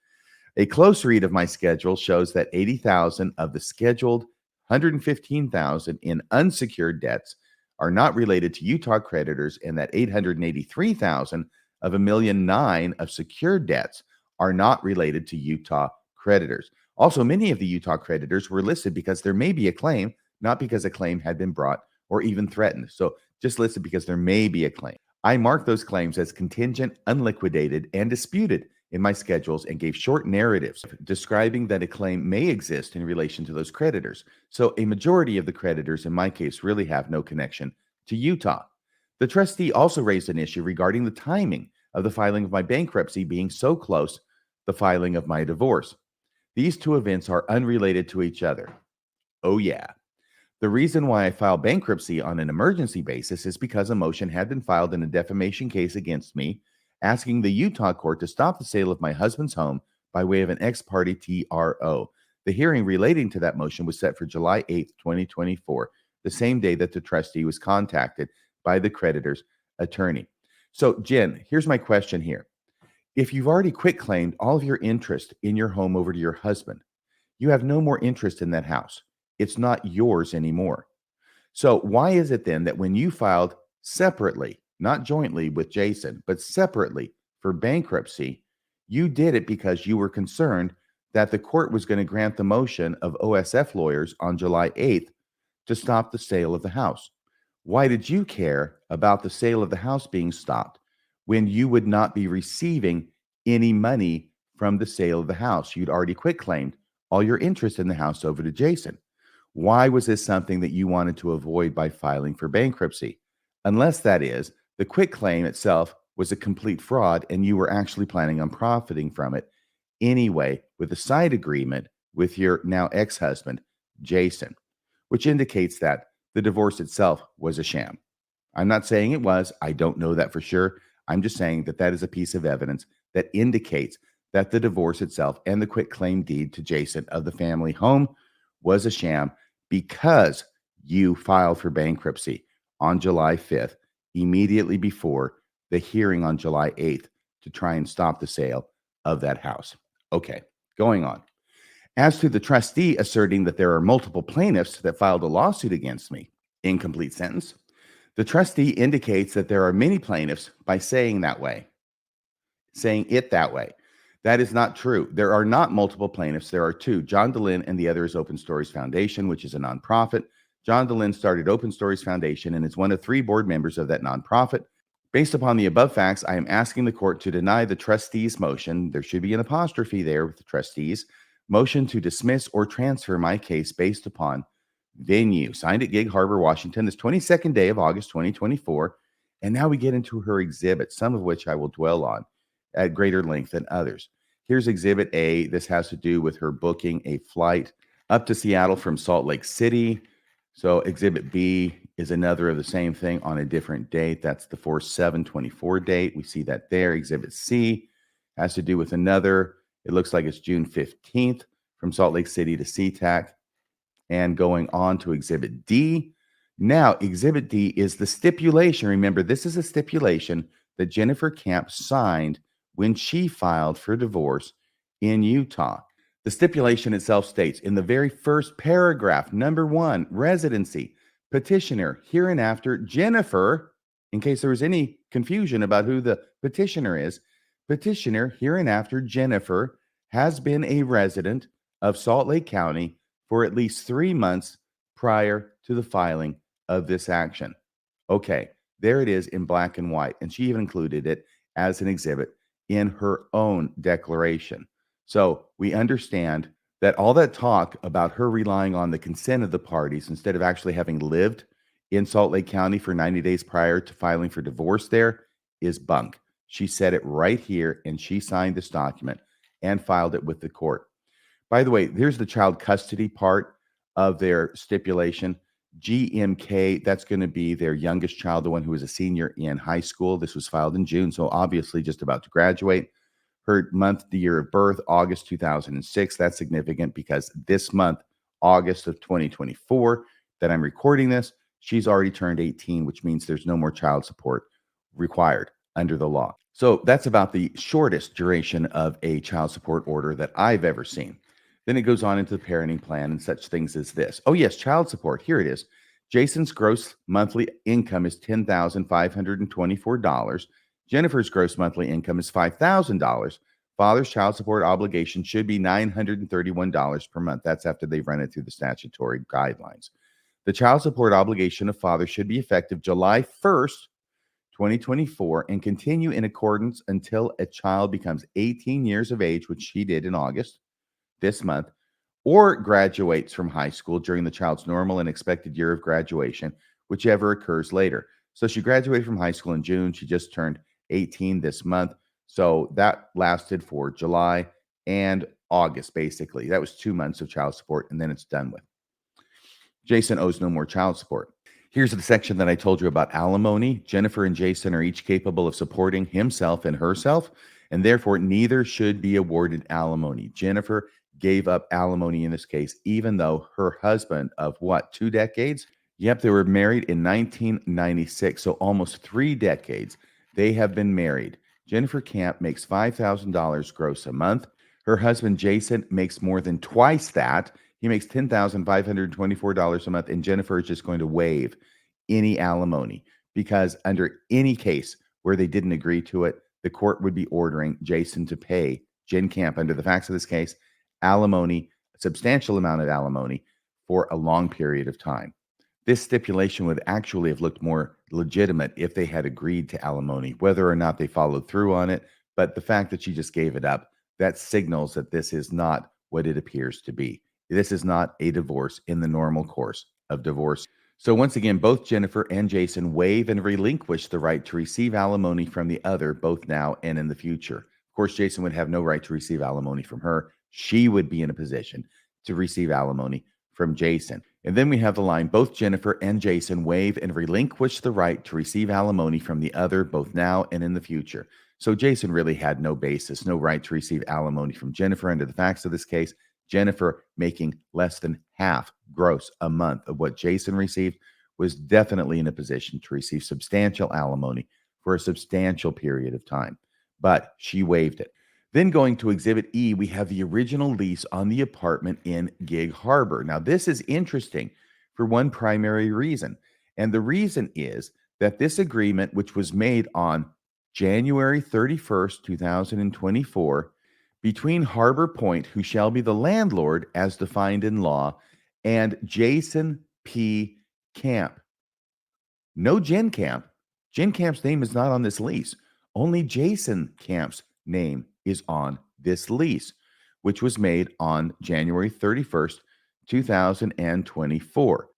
A close read of my schedule shows that 80,000 of the scheduled 115,000 in unsecured debts are not related to Utah creditors, and that 883,000 of $1.9 million of secured debts are not related to Utah creditors. Also, many of the Utah creditors were listed because there may be a claim, not because a claim had been brought or even threatened. So just listed because there may be a claim. I marked those claims as contingent, unliquidated, and disputed in my schedules and gave short narratives describing that a claim may exist in relation to those creditors. So a majority of the creditors in my case really have no connection to Utah. The trustee also raised an issue regarding the timing of the filing of my bankruptcy being so close to the filing of my divorce. These two events are unrelated to each other. Oh yeah. The reason why I filed bankruptcy on an emergency basis is because a motion had been filed in a defamation case against me, asking the Utah court to stop the sale of my husband's home by way of an ex parte TRO. The hearing relating to that motion was set for July 8th, 2024, the same day that the trustee was contacted by the creditor's attorney. So, Jen, here's my question here. If you've already quitclaimed all of your interest in your home over to your husband, you have no more interest in that house. It's not yours anymore. So why is it then that when you filed separately, not jointly with Jason, but separately for bankruptcy, you did it because you were concerned that the court was going to grant the motion of OSF lawyers on July 8th to stop the sale of the house? Why did you care about the sale of the house being stopped when you would not be receiving any money from the sale of the house? You'd already quitclaimed all your interest in the house over to Jason. Why was this something that you wanted to avoid by filing for bankruptcy? Unless that is, the quitclaim itself was a complete fraud and you were actually planning on profiting from it anyway with a side agreement with your now ex-husband, Jason, which indicates that the divorce itself was a sham. I'm not saying it was. I don't know that for sure. I'm just saying that that is a piece of evidence that indicates that the divorce itself and the quitclaim deed to Jason of the family home was a sham because you filed for bankruptcy on July 5th, immediately before the hearing on July 8th to try and stop the sale of that house. Okay, going on. As to the trustee asserting that there are multiple plaintiffs that filed a lawsuit against me, incomplete sentence. The trustee indicates that there are many plaintiffs by saying that way, saying it that way. That is not true. There are not multiple plaintiffs. There are two. John DeLynn and the other is Open Stories Foundation, which is a nonprofit. John DeLynn started Open Stories Foundation and is one of 3 board members of that nonprofit. Based upon the above facts, I am asking the court to deny the trustee's motion. There should be an apostrophe there with the trustees. Motion to dismiss or transfer my case based upon venue. Signed at Gig Harbor, Washington, this 22nd day of August, 2024. And now we get into her exhibits, some of which I will dwell on at greater length than others. Here's Exhibit A. This has to do with her booking a flight up to Seattle from Salt Lake City. So Exhibit B is another of the same thing on a different date. That's the 4/7/24 date. We see that there. Exhibit C has to do with another. It looks like it's June 15th from Salt Lake City to SeaTac. And going on to Exhibit D. Now, Exhibit D is the stipulation. Remember, this is a stipulation that Jennifer Kamp signed when she filed for divorce in Utah. The stipulation itself states in the very first paragraph, number 1, residency, petitioner, hereinafter, Jennifer, in case there was any confusion about who the petitioner is, petitioner, hereinafter, Jennifer, has been a resident of Salt Lake County for at least 3 months prior to the filing of this action. Okay, there it is in black and white, and she even included it as an exhibit in her own declaration. So we understand that all that talk about her relying on the consent of the parties instead of actually having lived in Salt Lake County for 90 days prior to filing for divorce there is bunk. She said it right here, and she signed this document and filed it with the court. By the way, here's the child custody part of their stipulation. GMK, that's going to be their youngest child, the one who was a senior in high school. This was filed in June, so obviously just about to graduate. Her month, the year of birth, August 2006. That's significant because this month, August of 2024, that I'm recording this, she's already turned 18, which means there's no more child support required under the law. So that's about the shortest duration of a child support order that I've ever seen. Then it goes on into the parenting plan and such things as this. Oh, yes, child support. Here it is. Jason's gross monthly income is $10,524. Jennifer's gross monthly income is $5,000. Father's child support obligation should be $931 per month. That's after they've run it through the statutory guidelines. The child support obligation of father should be effective July 1st, 2024, and continue in accordance until a child becomes 18 years of age, which she did in August this month, or graduates from high school during the child's normal and expected year of graduation, whichever occurs later. So she graduated from high school in June. She just turned 18 this month. So that lasted for July and August, basically. That was 2 months of child support, and then it's done with. Jason owes no more child support. Here's the section that I told you about alimony. Jennifer and Jason are each capable of supporting himself and herself, and therefore neither should be awarded alimony. Jennifer gave up alimony in this case, even though her husband of what, 2 decades? Yep, they were married in 1996, so almost 3 decades. They have been married. Jennifer Kamp makes $5,000 gross a month. Her husband, Jason, makes more than twice that. He makes $10,524 a month, and Jennifer is just going to waive any alimony because under any case where they didn't agree to it, the court would be ordering Jason to pay Jenn Kamp, under the facts of this case, alimony, a substantial amount of alimony for a long period of time. This stipulation would actually have looked more legitimate if they had agreed to alimony, whether or not they followed through on it. But the fact that she just gave it up, that signals that this is not what it appears to be. This is not a divorce in the normal course of divorce. So once again, both Jennifer and Jason waive and relinquish the right to receive alimony from the other, both now and in the future. Of course, Jason would have no right to receive alimony from her. She would be in a position to receive alimony from Jason. And then we have the line, both Jennifer and Jason waive and relinquish the right to receive alimony from the other, both now and in the future. So Jason really had no basis, no right to receive alimony from Jennifer under the facts of this case. Jennifer, making less than half gross a month of what Jason received, was definitely in a position to receive substantial alimony for a substantial period of time, but she waived it. Then going to Exhibit E, we have the original lease on the apartment in Gig Harbor. Now, this is interesting for one primary reason, and the reason is that this agreement, which was made on January 31st, 2024, between Harbor Point, who shall be the landlord as defined in law, and Jason P. Kamp. No Jenn Kamp. Jenn Kamp's name is not on this lease. Only Jason Kamp's name is on this lease, which was made on January 31st, 2024.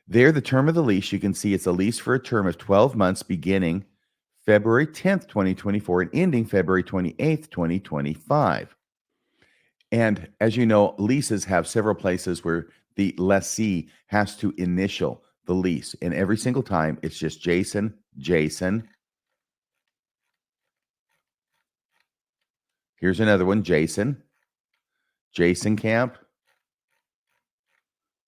There, the term of the lease, you can see it's a lease for a term of 12 months beginning February 10th, 2024 and ending February 28th, 2025. And as you know, leases have several places where the lessee has to initial the lease. And every single time, it's just Jason, Jason. Here's another one, Jason, Jason Kamp,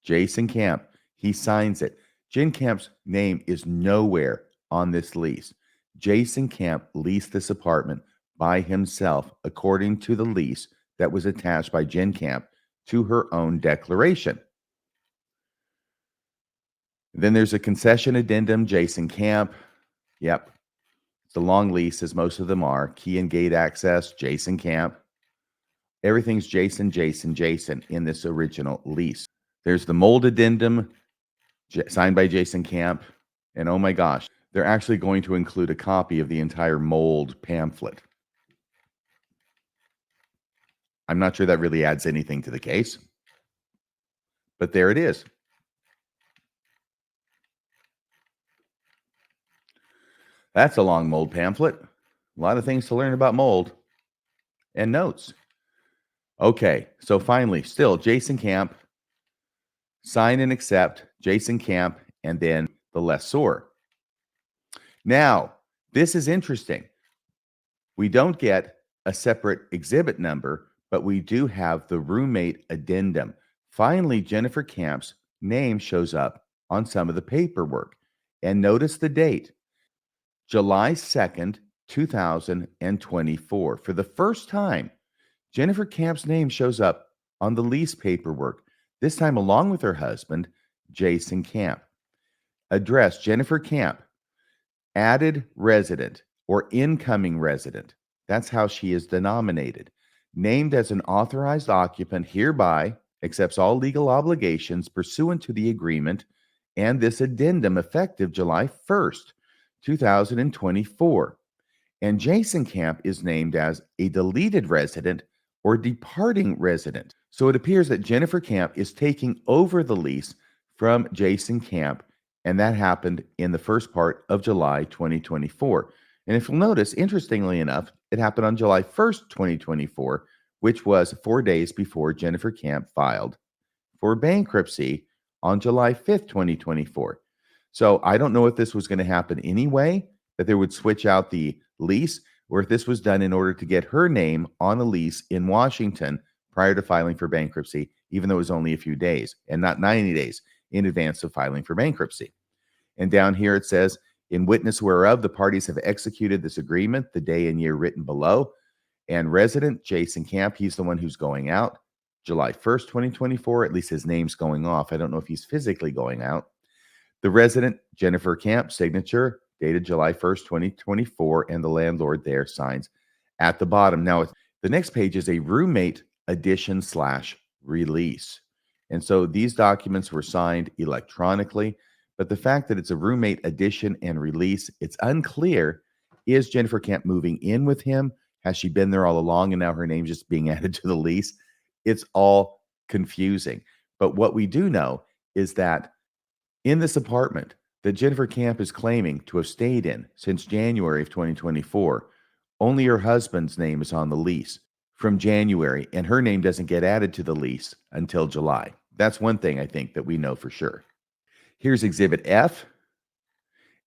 Jason Kamp. He signs it. Jenn Kamp's name is nowhere on this lease. Jason Kamp leased this apartment by himself, according to the lease that was attached by Jenn Kamp to her own declaration. Then there's a concession addendum, Jason Kamp. Yep. It's a long lease, as most of them are. Key and gate access, Jason Kamp. Everything's Jason, Jason, Jason in this original lease. There's the mold addendum signed by Jason Kamp. And oh my gosh, they're actually going to include a copy of the entire mold pamphlet. I'm not sure that really adds anything to the case, but there it is. That's a long mold pamphlet. A lot of things to learn about mold and notes. Okay, so finally, still Jason Kamp, sign and accept, Jason Kamp, and then the lessor. Now, this is interesting. We don't get a separate exhibit number, but we do have the roommate addendum. Finally, Jennifer Kamp's name shows up on some of the paperwork. And notice the date, July 2nd, 2024. For the first time, Jennifer Kamp's name shows up on the lease paperwork, this time along with her husband, Jason Kamp. Address: Jennifer Kamp, added resident or incoming resident. That's how she is denominated. Named as an authorized occupant, hereby accepts all legal obligations pursuant to the agreement and this addendum effective July 1st, 2024. And Jason Kamp is named as a deleted resident or departing resident. So it appears that Jennifer Kamp is taking over the lease from Jason Kamp, and that happened in the first part of July 2024. And if you'll notice, interestingly enough, it happened on July 1st, 2024, which was 4 days before Jennifer Kamp filed for bankruptcy on July 5th, 2024. So I don't know if this was going to happen anyway, that they would switch out the lease, or if this was done in order to get her name on a lease in Washington prior to filing for bankruptcy, even though it was only a few days and not 90 days in advance of filing for bankruptcy. And down here it says, in witness whereof the parties have executed this agreement, the day and year written below, and resident Jason Kamp, he's the one who's going out, July 1st, 2024, at least his name's going off. I don't know if he's physically going out. The resident, Jennifer Kamp, signature, dated July 1st, 2024, and the landlord there signs at the bottom. Now, the next page is a roommate addition/release. And so these documents were signed electronically, but the fact that it's a roommate addition and release, it's unclear. Is Jennifer Kamp moving in with him? Has she been there all along and now her name's just being added to the lease? It's all confusing. But what we do know is that in this apartment that Jennifer Kamp is claiming to have stayed in since January of 2024, only her husband's name is on the lease from January, and her name doesn't get added to the lease until July. That's one thing I think that we know for sure. Here's Exhibit F.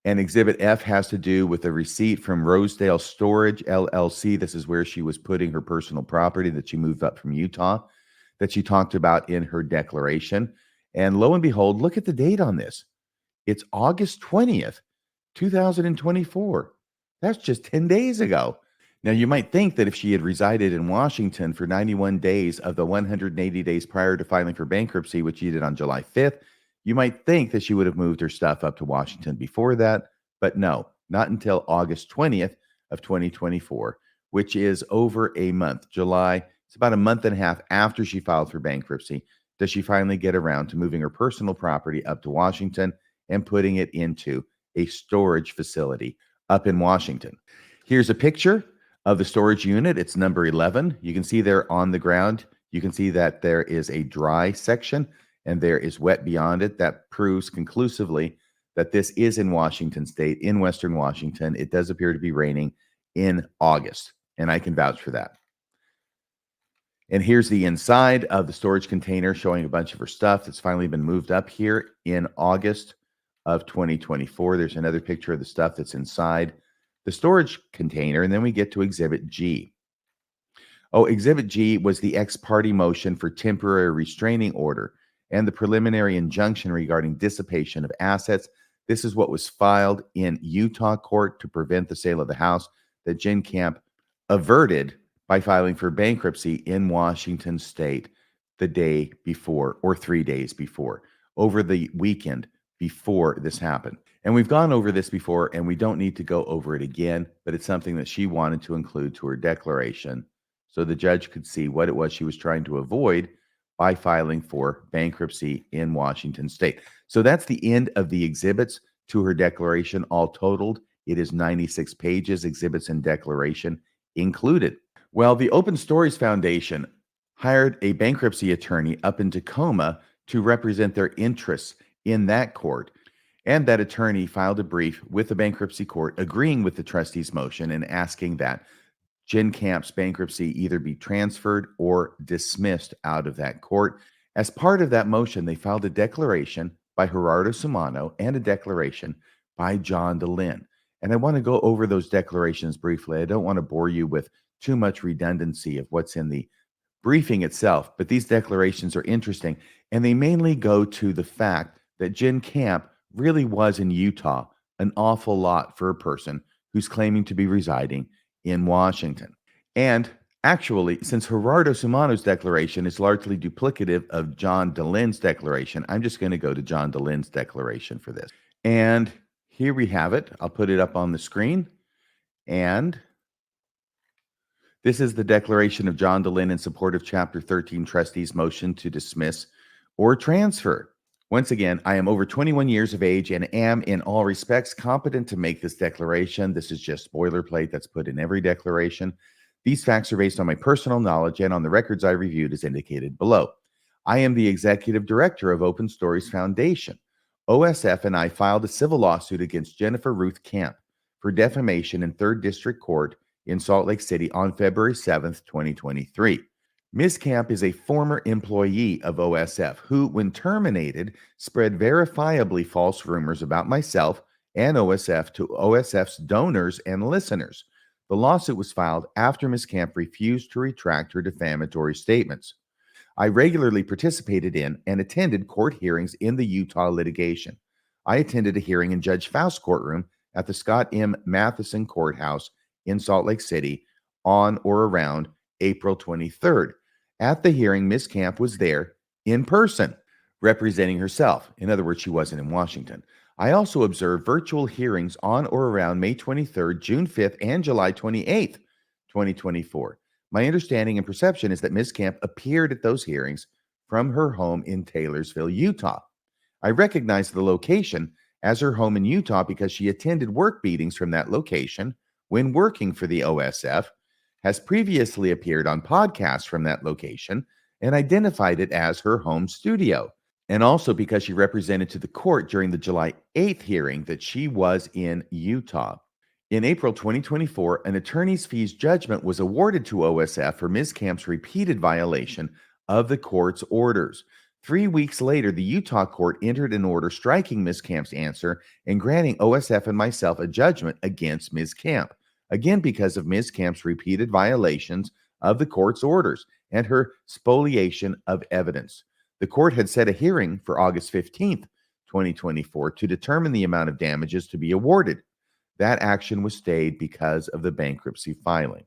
And Exhibit F has to do with a receipt from Rosedale Storage, LLC. This is where she was putting her personal property that she moved up from Utah, that she talked about in her declaration. And lo and behold, look at the date on this. It's August 20th, 2024. That's just 10 days ago. Now, you might think that if she had resided in Washington for 91 days of the 180 days prior to filing for bankruptcy, which she did on July 5th, you might think that she would have moved her stuff up to Washington before that, but no, not until August 20th of 2024, which is over a month. July, it's about a month and a half after she filed for bankruptcy, does she finally get around to moving her personal property up to Washington and putting it into a storage facility up in Washington. Here's a picture of the storage unit. It's number 11. You can see there on the ground, you can see that there is a dry section and there is wet beyond it. That proves conclusively that this is in Washington State, in Western Washington. It does appear to be raining in August, and I can vouch for that. And here's the inside of the storage container showing a bunch of her stuff that's finally been moved up here in August of 2024. There's another picture of the stuff that's inside the storage container, and then we get to Exhibit G. Oh, Exhibit G was the ex parte motion for temporary restraining order and the preliminary injunction regarding dissipation of assets. This is what was filed in Utah court to prevent the sale of the house that Jenn Kamp averted by filing for bankruptcy in Washington State the day before, or 3 days before, over the weekend before this happened. And we've gone over this before, and we don't need to go over it again, but it's something that she wanted to include to her declaration so the judge could see what it was she was trying to avoid by filing for bankruptcy in Washington State. So that's the end of the exhibits to her declaration. All totaled, it is 96 pages, exhibits and declaration included. Well, the Open Stories Foundation hired a bankruptcy attorney up in Tacoma to represent their interests in that court. And that attorney filed a brief with the bankruptcy court agreeing with the trustee's motion and asking that Jenn Kamp's bankruptcy either be transferred or dismissed out of that court. As part of that motion, they filed a declaration by Gerardo Sumano and a declaration by John DeLynn. And I want to go over those declarations briefly. I don't want to bore you with too much redundancy of what's in the briefing itself, but these declarations are interesting, and they mainly go to the fact that Jenn Kamp really was in Utah an awful lot for a person who's claiming to be residing in Washington. And actually, since Gerardo Sumano's declaration is largely duplicative of John DeLynne's declaration, I'm just going to go to John DeLynne's declaration for this. And here we have it. I'll put it up on the screen. And this is the declaration of John DeLynne in support of Chapter 13 trustees' motion to dismiss or transfer. Once again, I am over 21 years of age and am in all respects competent to make this declaration. This is just boilerplate that's put in every declaration. These facts are based on my personal knowledge and on the records I reviewed as indicated below. I am the executive director of Open Stories Foundation. OSF and I filed a civil lawsuit against Jennifer Ruth Kamp for defamation in 3rd District Court in Salt Lake City on February 7th, 2023. Ms. Kamp is a former employee of OSF who, when terminated, spread verifiably false rumors about myself and OSF to OSF's donors and listeners. The lawsuit was filed after Ms. Kamp refused to retract her defamatory statements. I regularly participated in and attended court hearings in the Utah litigation. I attended a hearing in Judge Faust's courtroom at the Scott M. Matheson Courthouse in Salt Lake City on or around April 23rd. At the hearing, Ms. Kamp was there in person, representing herself. In other words, she wasn't in Washington. I also observed virtual hearings on or around May 23rd, June 5th, and July 28th, 2024. My understanding and perception is that Ms. Kamp appeared at those hearings from her home in Taylorsville, Utah. I recognize the location as her home in Utah because she attended work meetings from that location when working for the OSF, has previously appeared on podcasts from that location, and identified it as her home studio. And also because she represented to the court during the July 8th hearing that she was in Utah. In April 2024, an attorney's fees judgment was awarded to OSF for Ms. Kamp's repeated violation of the court's orders. 3 weeks later, the Utah court entered an order striking Ms. Kamp's answer and granting OSF and myself a judgment against Ms. Kamp, again because of Ms. Kamp's repeated violations of the court's orders and her spoliation of evidence. The court had set a hearing for August 15th, 2024, to determine the amount of damages to be awarded. That action was stayed because of the bankruptcy filing.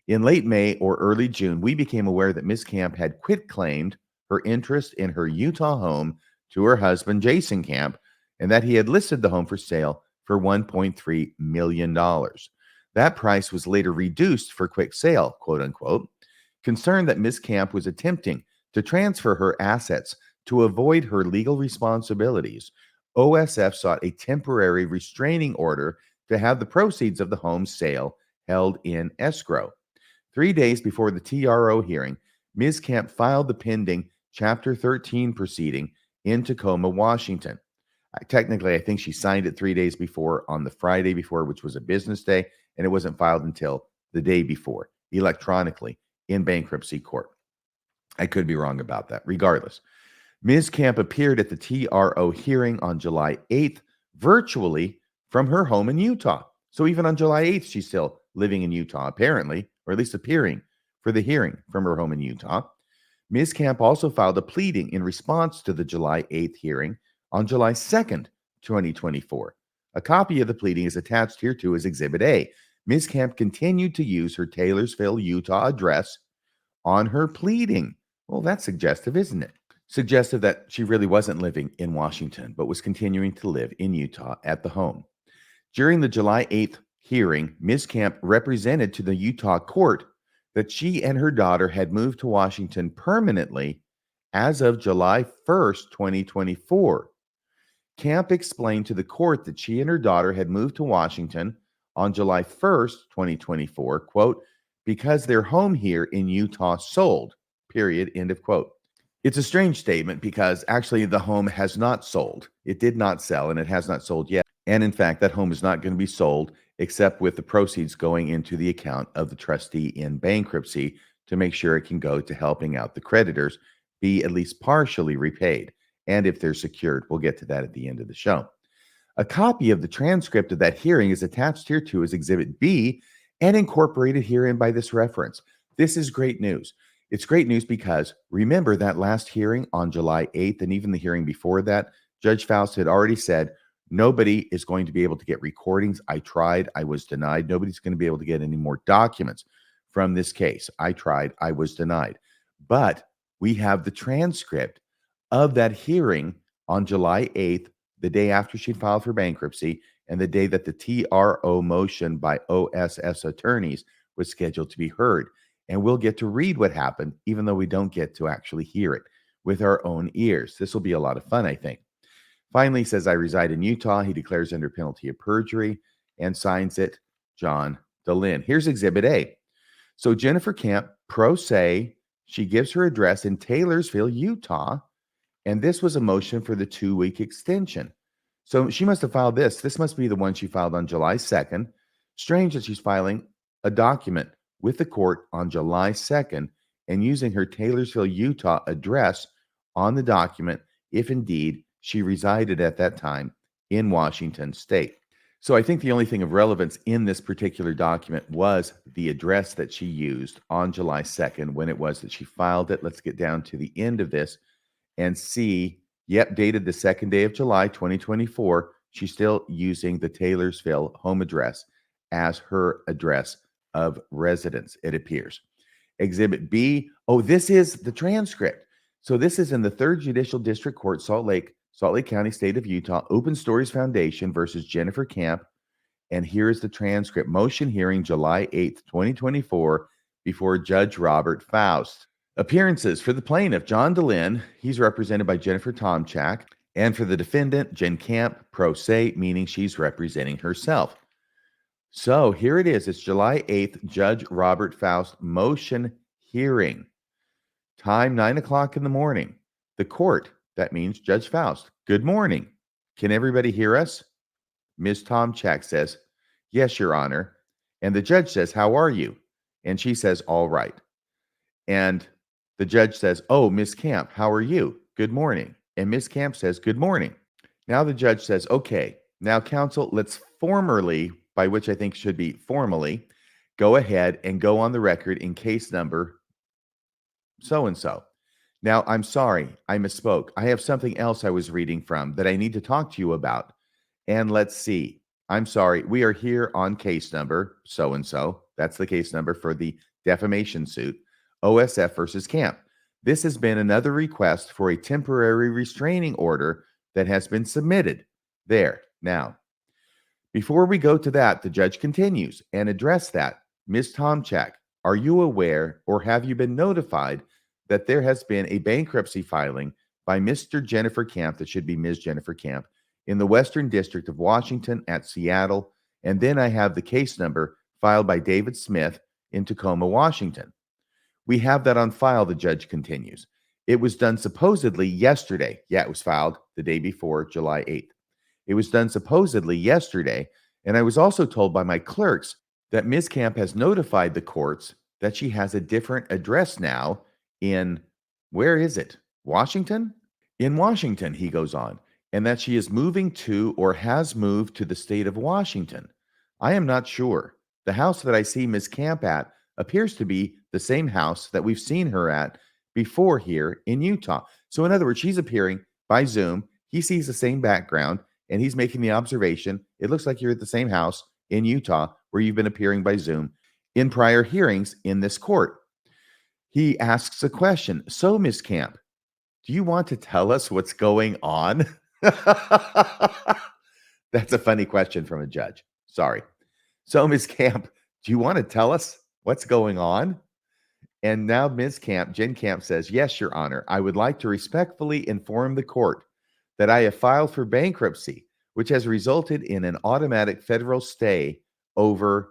In late May or early June, we became aware that Ms. Kamp had quitclaimed her interest in her Utah home to her husband, Jason Kamp, and that he had listed the home for sale for $1.3 million. That price was later reduced for quick sale, quote unquote. Concerned that Ms. Kamp was attempting to transfer her assets to avoid her legal responsibilities, OSF sought a temporary restraining order to have the proceeds of the home sale held in escrow. 3 days before the TRO hearing, Ms. Kamp filed the pending Chapter 13 proceeding in Tacoma, Washington. Technically, I think she signed it 3 days before on the Friday before, which was a business day, and it wasn't filed until the day before, electronically, in bankruptcy court. I could be wrong about that. Regardless, Ms. Kamp appeared at the TRO hearing on July 8th, virtually from her home in Utah. So even on July 8th, she's still living in Utah, apparently, or at least appearing for the hearing from her home in Utah. Ms. Kamp also filed a pleading in response to the July 8th hearing on July 2nd, 2024. A copy of the pleading is attached hereto as Exhibit A. Ms. Kamp continued to use her Taylorsville, Utah address on her pleading. Well, that's suggestive, isn't it? Suggestive that she really wasn't living in Washington, but was continuing to live in Utah at the home. During the July 8th hearing, Ms. Kamp represented to the Utah court that she and her daughter had moved to Washington permanently as of July 1st, 2024. Kamp explained to the court that she and her daughter had moved to Washington on July 1st, 2024, quote, because their home here in Utah sold, period, end of quote. It's a strange statement because actually the home has not sold. It did not sell and it has not sold yet. And in fact, that home is not going to be sold except with the proceeds going into the account of the trustee in bankruptcy to make sure it can go to helping out the creditors be at least partially repaid. And if they're secured, we'll get to that at the end of the show. A copy of the transcript of that hearing is attached hereto as Exhibit B and incorporated herein by this reference. This is great news. It's great news because remember that last hearing on July 8th and even the hearing before that, Judge Faust had already said Nobody is going to be able to get recordings. I tried. I was denied. Nobody's going to be able to get any more documents from this case. I tried. I was denied. But we have the transcript of that hearing on July 8th, the day after she filed for bankruptcy, and the day that the TRO motion by OSS attorneys was scheduled to be heard. And we'll get to read what happened, even though we don't get to actually hear it with our own ears. This will be a lot of fun, I think. Finally, he says, I reside in Utah. He declares under penalty of perjury and signs it, John DeLynn. Here's Exhibit A. So Jennifer Kamp, pro se, she gives her address in Taylorsville, Utah, and this was a motion for the 2-week extension. So she must have filed this. This must be the one she filed on July 2nd. Strange that she's filing a document with the court on July 2nd and using her Taylorsville, Utah address on the document, if indeed she resided at that time in Washington State. So I think the only thing of relevance in this particular document was the address that she used on July 2nd when it was that she filed it. Let's get down to the end of this and see, yep, dated the 2nd day of July, 2024. She's still using the Taylorsville home address as her address of residence, it appears. Exhibit B, oh, this is the transcript. So this is in the 3rd Judicial District Court, Salt Lake County, State of Utah, Open Stories Foundation versus Jennifer Kamp. And here is the transcript. Motion hearing July 8th, 2024, before Judge Robert Faust. Appearances for the plaintiff, John DeLynn. He's represented by Jennifer Tomchak. And for the defendant, Jen Kamp, pro se, meaning she's representing herself. So here it is. It's July 8th, Judge Robert Faust motion hearing. Time 9 o'clock in the morning. The court, that means Judge Faust. Good morning. Can everybody hear us? Ms. Tomchak says, yes, Your Honor. And the judge says, how are you? And she says, all right. And the judge says, oh, Ms. Kamp, how are you? Good morning. And Ms. Kamp says, good morning. Now the judge says, okay, now counsel, let's formally, by which I think should be formally, go ahead and go on the record in case number so-and-so. Now, I'm sorry, I misspoke. I have something else I was reading from that I need to talk to you about. And let's see. I'm sorry, we are here on case number so-and-so. That's the case number for the defamation suit, OSF versus Kamp. This has been another request for a temporary restraining order that has been submitted. There. Now, before we go to that, the judge continues and address that. Ms. Tomchak, are you aware or have you been notified that there has been a bankruptcy filing by Mr. Jennifer Kamp, that should be Ms. Jennifer Kamp, in the Western District of Washington at Seattle? And then I have the case number filed by David Smith in Tacoma, Washington. We have that on file, the judge continues. It was done supposedly yesterday. Yeah, it was filed the day before, July 8th. It was done supposedly yesterday. And I was also told by my clerks that Ms. Kamp has notified the courts that she has a different address now in, where is it? Washington? In Washington, he goes on, and that she is moving to or has moved to the state of Washington. I am not sure. The house that I see Ms. Kamp at appears to be the same house that we've seen her at before here in Utah. So in other words, she's appearing by Zoom. He sees the same background, and he's making the observation, it looks like you're at the same house in Utah where you've been appearing by Zoom in prior hearings in this court. He asks a question. So, Ms. Kamp, do you want to tell us what's going on? That's a funny question from a judge. Sorry. So, Ms. Kamp, do you want to tell us what's going on? And now Ms. Kamp, Jen Kamp says, yes, Your Honor, I would like to respectfully inform the court that I have filed for bankruptcy, which has resulted in an automatic federal stay order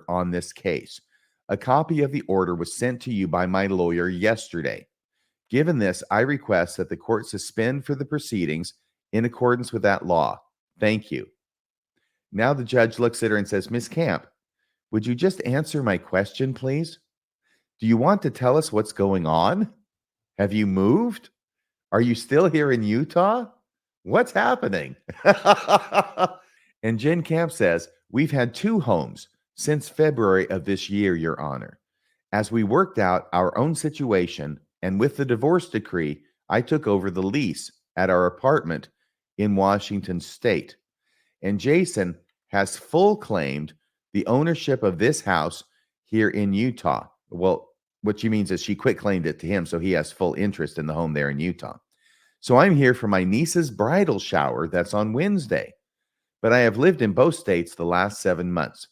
on this case. A copy of the order was sent to you by my lawyer yesterday. Given this, I request that the court suspend for the proceedings in accordance with that law. Thank you. Now the judge looks at her and says, Ms. Kamp, would you just answer my question, please? Do you want to tell us what's going on? Have you moved? Are you still here in Utah? What's happening? And Jen Kamp says, we've had 2 homes since February of this year, Your Honor. As we worked out our own situation, and with the divorce decree, I took over the lease at our apartment in Washington state. And Jason has full claimed the ownership of this house here in Utah. Well, what she means is she quit claimed it to him, so he has full interest in the home there in Utah. So I'm here for my niece's bridal shower that's on Wednesday, but I have lived in both states the last 7 months.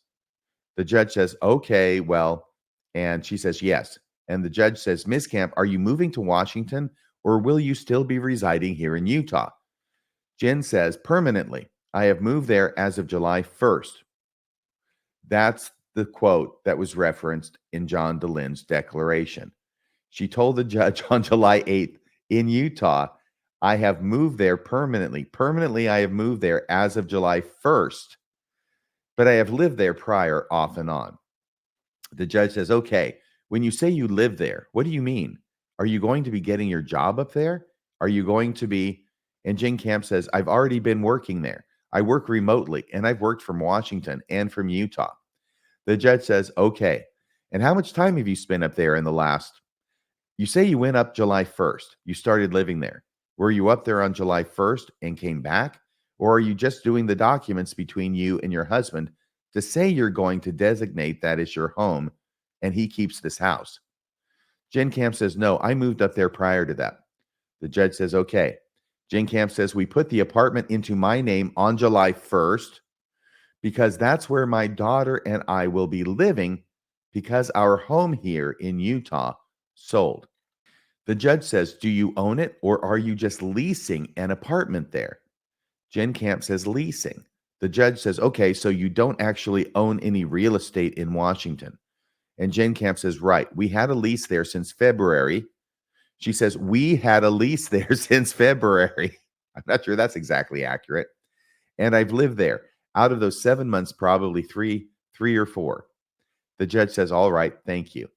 The judge says, okay, well, and she says, yes. And the judge says, Ms. Kamp, are you moving to Washington or will you still be residing here in Utah? Jenn says, permanently. I have moved there as of July 1st. That's the quote that was referenced in John DeLynne's declaration. She told the judge on July 8th in Utah, I have moved there permanently. Permanently, I have moved there as of July 1st, but I have lived there prior off and on. The judge says, okay, when you say you live there, what do you mean? Are you going to be getting your job up there? Are you going to be? And Jenn Kamp says, I've already been working there. I work remotely, and I've worked from Washington and from Utah. The judge says, okay, and how much time have you spent up there in the last? You say you went up July 1st. You started living there. Were you up there on July 1st and came back? Or are you just doing the documents between you and your husband to say you're going to designate that as your home and he keeps this house? Jenn Kamp says, no, I moved up there prior to that. The judge says, okay. Jenn Kamp says, we put the apartment into my name on July 1st because that's where my daughter and I will be living because our home here in Utah sold. The judge says, do you own it or are you just leasing an apartment there? Jenn Kamp says leasing. The judge says, okay, so you don't actually own any real estate in Washington. And Jenn Kamp says, right, we had a lease there since February. She says, we had a lease there since February. I'm not sure that's exactly accurate. And I've lived there. Out of those 7 months, probably three or four. The judge says, all right, thank you.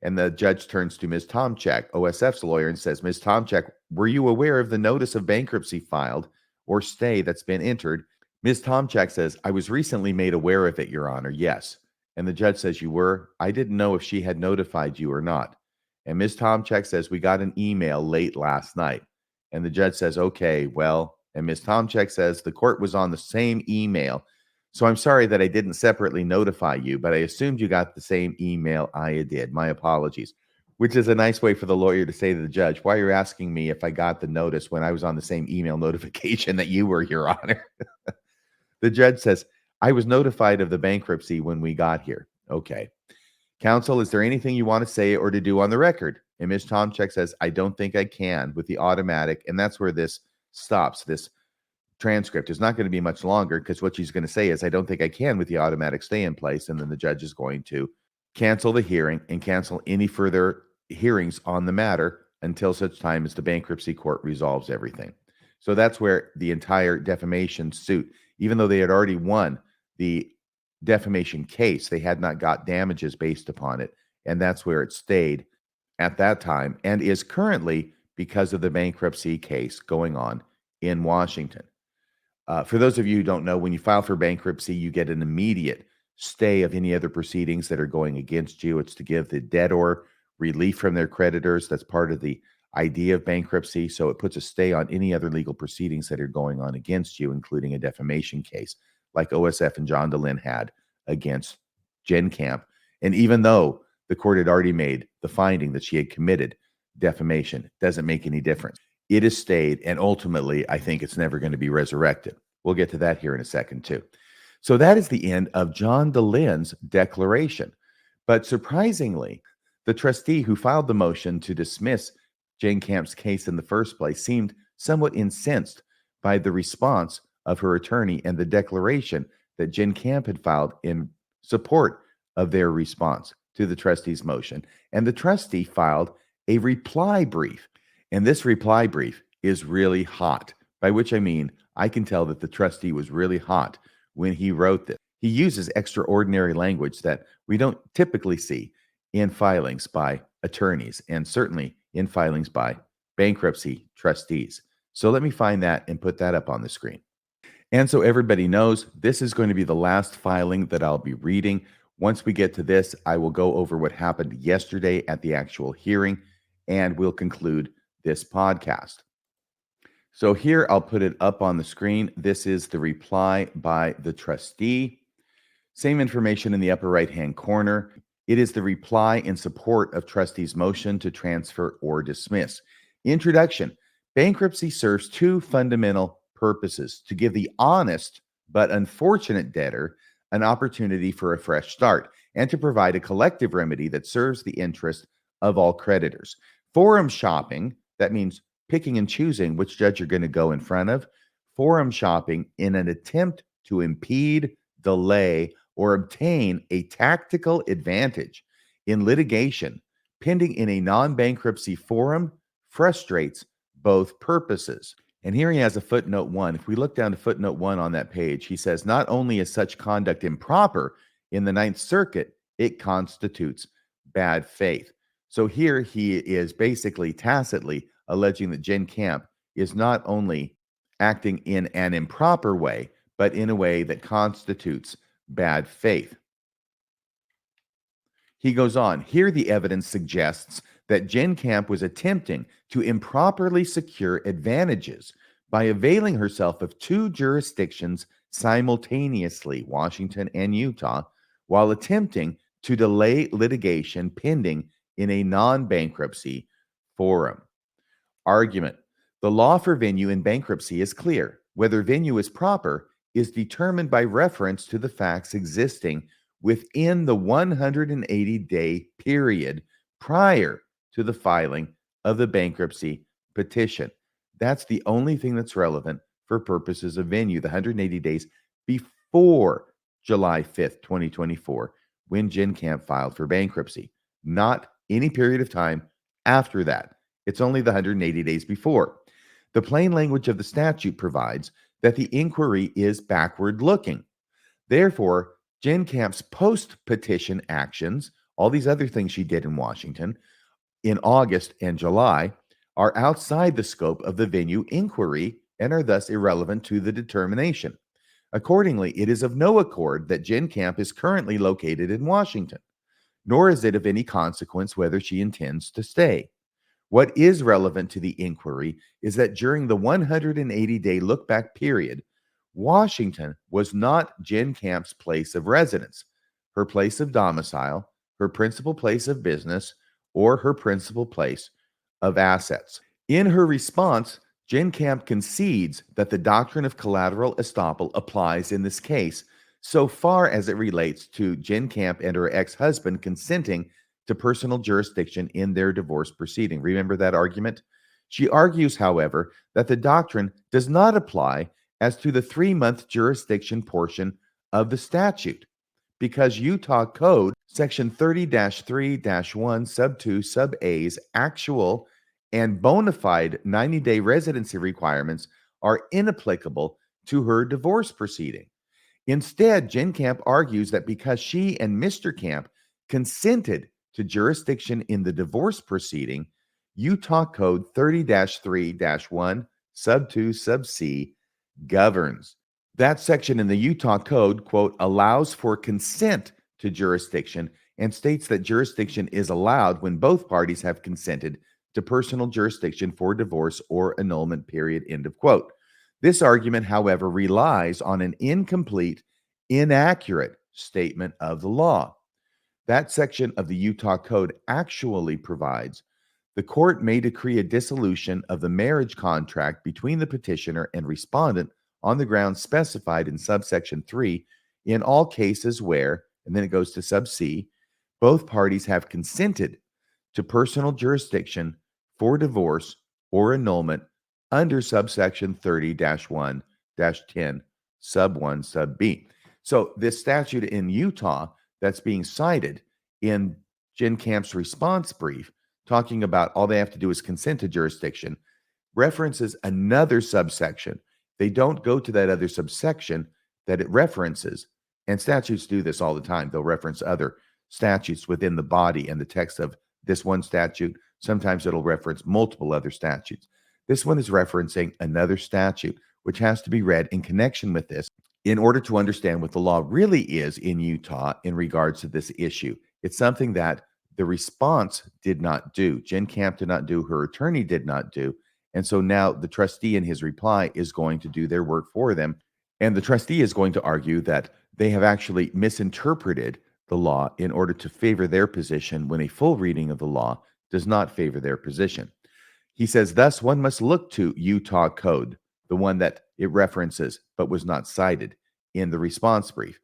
And the judge turns to Ms. Tomchak, OSF's lawyer, and says, Ms. Tomchak, were you aware of the notice of bankruptcy filed or stay that's been entered? Ms. Tomchak says, I was recently made aware of it, Your Honor, yes. And the judge says, you were? I didn't know if she had notified you or not. And Ms. Tomchak says, we got an email late last night. And the judge says, okay, well, and Ms. Tomchak says, the court was on the same email. So I'm sorry that I didn't separately notify you, but I assumed you got the same email I did. My apologies. Which is a nice way for the lawyer to say to the judge, why are you asking me if I got the notice when I was on the same email notification that you were, Your Honor? The judge says, I was notified of the bankruptcy when we got here. Okay. Counsel, is there anything you want to say or to do on the record? And Ms. Tomchak says, I don't think I can with the automatic. And that's where this stops. This transcript is not going to be much longer because what she's going to say is, I don't think I can with the automatic stay in place. And then the judge is going to cancel the hearing and cancel any further hearings on the matter until such time as the bankruptcy court resolves everything. So that's where the entire defamation suit, even though they had already won the defamation case, they had not got damages based upon it. And that's where it stayed at that time and is currently because of the bankruptcy case going on in Washington. For those of you who don't know, when you file for bankruptcy, you get an immediate stay of any other proceedings that are going against you. It's to give the debtor relief from their creditors. That's part of the idea of bankruptcy. So it puts a stay on any other legal proceedings that are going on against you, including a defamation case like OSF and John DeLynne had against Jenn Kamp. And even though the court had already made the finding that she had committed defamation, it doesn't make any difference. It is stayed, and ultimately, I think it's never going to be resurrected. We'll get to that here in a second, too. So that is the end of John DeLynne's declaration. But surprisingly, the trustee who filed the motion to dismiss Jenn Kamp's case in the first place seemed somewhat incensed by the response of her attorney and the declaration that Jenn Kamp had filed in support of their response to the trustee's motion. And the trustee filed a reply brief. And this reply brief is really hot, by which I mean I can tell that the trustee was really hot when he wrote this. He uses extraordinary language that we don't typically see in filings by attorneys and certainly in filings by bankruptcy trustees. So let me find that and put that up on the screen. And so everybody knows this is going to be the last filing that I'll be reading. Once we get to this, I will go over what happened yesterday at the actual hearing, and we'll conclude this podcast. So here I'll put it up on the screen. This is the reply by the trustee. Same information in the upper right-hand corner. It is the reply in support of trustee's motion to transfer or dismiss. Introduction. Bankruptcy serves two fundamental purposes: to give the honest but unfortunate debtor an opportunity for a fresh start, and to provide a collective remedy that serves the interest of all creditors. Forum shopping, that means picking and choosing which judge you're going to go in front of. Forum shopping in an attempt to impede, delay, or obtain a tactical advantage in litigation pending in a non-bankruptcy forum frustrates both purposes. And here he has a footnote 1. If we look down to footnote 1 on that page, he says, not only is such conduct improper in the Ninth Circuit, it constitutes bad faith. So here he is basically tacitly alleging that Jenn Kamp is not only acting in an improper way, but in a way that constitutes bad faith. He goes on, here the evidence suggests that Jenn Kamp was attempting to improperly secure advantages by availing herself of two jurisdictions simultaneously, Washington and Utah, while attempting to delay litigation pending in a non-bankruptcy forum. Argument. The law for venue in bankruptcy is clear. Whether venue is proper is determined by reference to the facts existing within the 180-day period prior to the filing of the bankruptcy petition. That's the only thing that's relevant for purposes of venue, the 180 days before July 5th, 2024, when Jenn Kamp filed for bankruptcy, not any period of time after that. It's only the 180 days before. The plain language of the statute provides that the inquiry is backward looking. Therefore, Jenn Kamp's post-petition actions, all these other things she did in Washington in August and July, are outside the scope of the venue inquiry and are thus irrelevant to the determination. Accordingly, it is of no accord that Jenn Kamp is currently located in Washington, nor is it of any consequence whether she intends to stay. What is relevant to the inquiry is that during the 180-day look-back period, Washington was not Jenn Kamp's place of residence, her place of domicile, her principal place of business, or her principal place of assets. In her response, Jenn Kamp concedes that the doctrine of collateral estoppel applies in this case, so far as it relates to Jenn Kamp and her ex-husband consenting to personal jurisdiction in their divorce proceeding. Remember that argument? She argues, however, that the doctrine does not apply as to the 3-month jurisdiction portion of the statute, because Utah Code Section 30-3-1 sub 2 sub A's actual and bona fide 90-day residency requirements are inapplicable to her divorce proceeding. Instead, Jenn Kamp argues that because she and Mr. Kamp consented to jurisdiction in the divorce proceeding, Utah Code 30-3-1 sub 2 sub C governs. That section in the Utah Code, quote, allows for consent to jurisdiction and states that jurisdiction is allowed when both parties have consented to personal jurisdiction for divorce or annulment, period, end of quote. This argument, however, relies on an incomplete, inaccurate statement of the law. That section of the Utah Code actually provides the court may decree a dissolution of the marriage contract between the petitioner and respondent on the grounds specified in subsection 3 in all cases where, and then it goes to sub C, both parties have consented to personal jurisdiction for divorce or annulment under subsection 30-1-10 sub 1 sub B. So this statute in Utah that's being cited in Jenn Kamp's response brief, talking about all they have to do is consent to jurisdiction, references another subsection. They don't go to that other subsection that it references, and statutes do this all the time. They'll reference other statutes within the body and the text of this one statute. Sometimes it'll reference multiple other statutes. This one is referencing another statute, which has to be read in connection with this in order to understand what the law really is in Utah in regards to this issue. It's something that the response did not do. Jenn Kamp did not do, her attorney did not do, And so now the trustee in his reply is going to do their work for them. And the trustee is going to argue that they have actually misinterpreted the law in order to favor their position when a full reading of the law does not favor their position. He says, thus, one must look to Utah Code, the one that it references but was not cited in the response brief,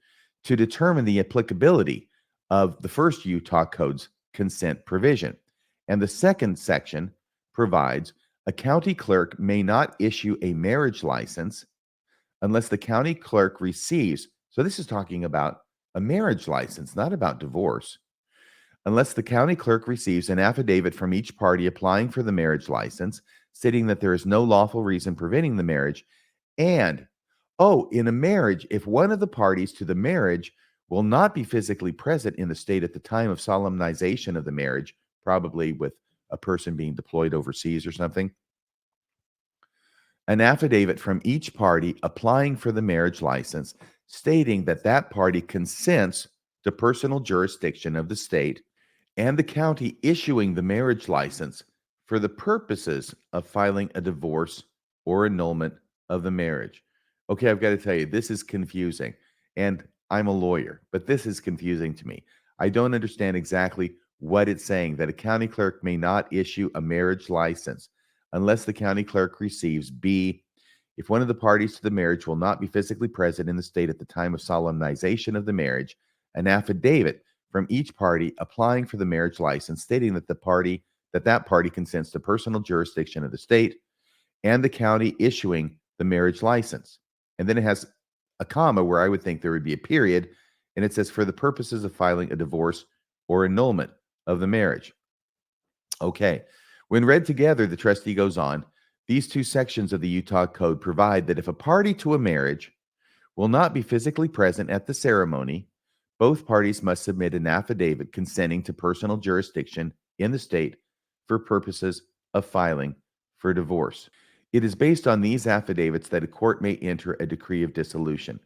to determine the applicability of the first Utah Code's consent provision. And the second section provides a county clerk may not issue a marriage license unless the county clerk receives, so this is talking about a marriage license, not about divorce, unless the county clerk receives an affidavit from each party applying for the marriage license, stating that there is no lawful reason preventing the marriage. And, in a marriage, if one of the parties to the marriage will not be physically present in the state at the time of solemnization of the marriage, probably with a person being deployed overseas or something, an affidavit from each party applying for the marriage license, stating that that party consents to personal jurisdiction of the state and the county issuing the marriage license for the purposes of filing a divorce or annulment of the marriage. Okay, I've got to tell you, this is confusing. And I'm a lawyer, but this is confusing to me. I don't understand exactly what it's saying, that a county clerk may not issue a marriage license unless the county clerk receives B, if one of the parties to the marriage will not be physically present in the state at the time of solemnization of the marriage, an affidavit from each party applying for the marriage license stating that that party consents to personal jurisdiction of the state and the county issuing the marriage license. And then it has a comma where I would think there would be a period, and it says for the purposes of filing a divorce or annulment of the marriage. Okay. When read together, the trustee goes on, these two sections of the Utah Code provide that if a party to a marriage will not be physically present at the ceremony, both parties must submit an affidavit consenting to personal jurisdiction in the state for purposes of filing for divorce. It is based on these affidavits that a court may enter a decree of dissolution.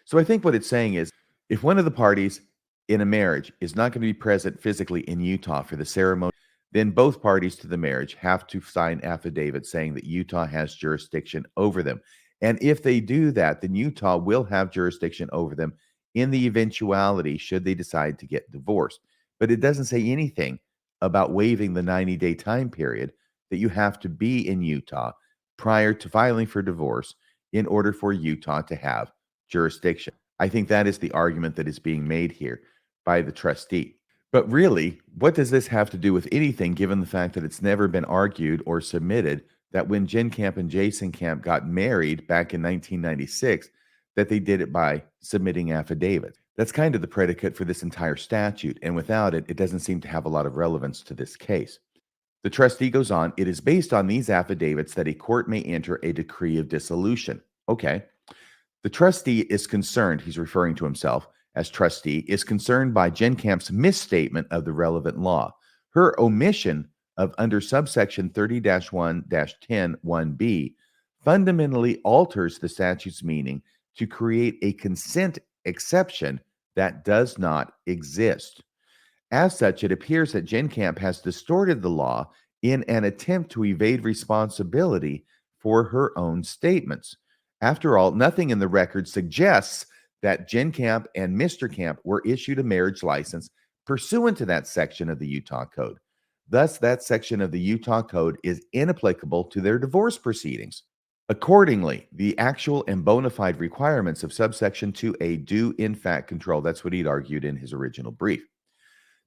So I think what it's saying is, if one of the parties in a marriage is not going to be present physically in Utah for the ceremony, then both parties to the marriage have to sign affidavits saying that Utah has jurisdiction over them. And if they do that, then Utah will have jurisdiction over them in the eventuality should they decide to get divorced. But it doesn't say anything about waiving the 90-day time period that you have to be in Utah prior to filing for divorce in order for Utah to have jurisdiction. I think that is the argument that is being made here by the trustee. But really, what does this have to do with anything, given the fact that it's never been argued or submitted that when Jenn Kamp and Jason Kamp got married back in 1996, that they did it by submitting affidavits? That's kind of the predicate for this entire statute, and without it, it doesn't seem to have a lot of relevance to this case. The trustee goes on, it is based on these affidavits that a court may enter a decree of dissolution. Okay. The trustee is concerned, he's referring to himself as trustee, is concerned by Jenn Kamp's misstatement of the relevant law. Her omission of under subsection 30-1-10(1)b fundamentally alters the statute's meaning to create a consent exception that does not exist. As such, it appears that Jenn Kamp has distorted the law in an attempt to evade responsibility for her own statements. After all, nothing in the record suggests that Jenn Kamp and Mr. Kamp were issued a marriage license pursuant to that section of the Utah Code. Thus, that section of the Utah Code is inapplicable to their divorce proceedings. Accordingly, the actual and bona fide requirements of subsection 2A do in fact control. That's what he'd argued in his original brief.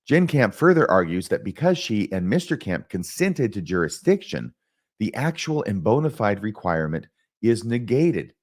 Jenn Kamp further argues that because she and Mr. Kamp consented to jurisdiction, the actual and bona fide requirement is negated,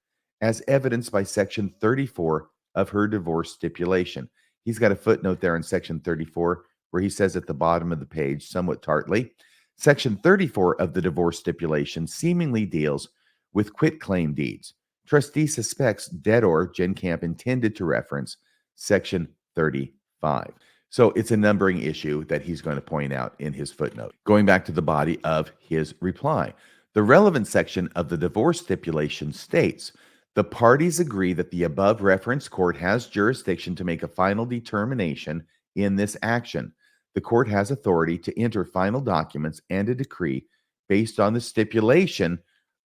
as evidenced by Section 34 of her divorce stipulation. He's got a footnote there in Section 34 where he says at the bottom of the page, somewhat tartly, Section 34 of the divorce stipulation seemingly deals with quitclaim deeds. Trustee suspects debtor Jenn Kamp intended to reference Section 35. So it's a numbering issue that he's going to point out in his footnote. Going back to the body of his reply, the relevant section of the divorce stipulation states, the parties agree that the above referenced court has jurisdiction to make a final determination in this action. The court has authority to enter final documents and a decree based on the stipulation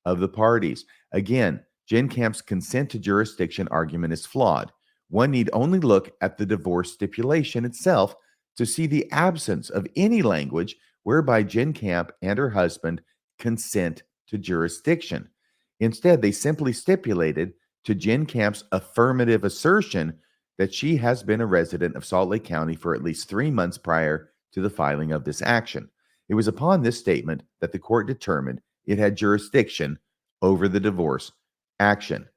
of the parties. Again, Jenn Kamp's consent to jurisdiction argument is flawed. One need only look at the divorce stipulation itself to see the absence of any language whereby Jenn Kamp and her husband consent to jurisdiction. Instead, they simply stipulated to Jenn Kamp's affirmative assertion that she has been a resident of Salt Lake County for at least 3 months prior to the filing of this action. It was upon this statement that the court determined it had jurisdiction over the divorce action.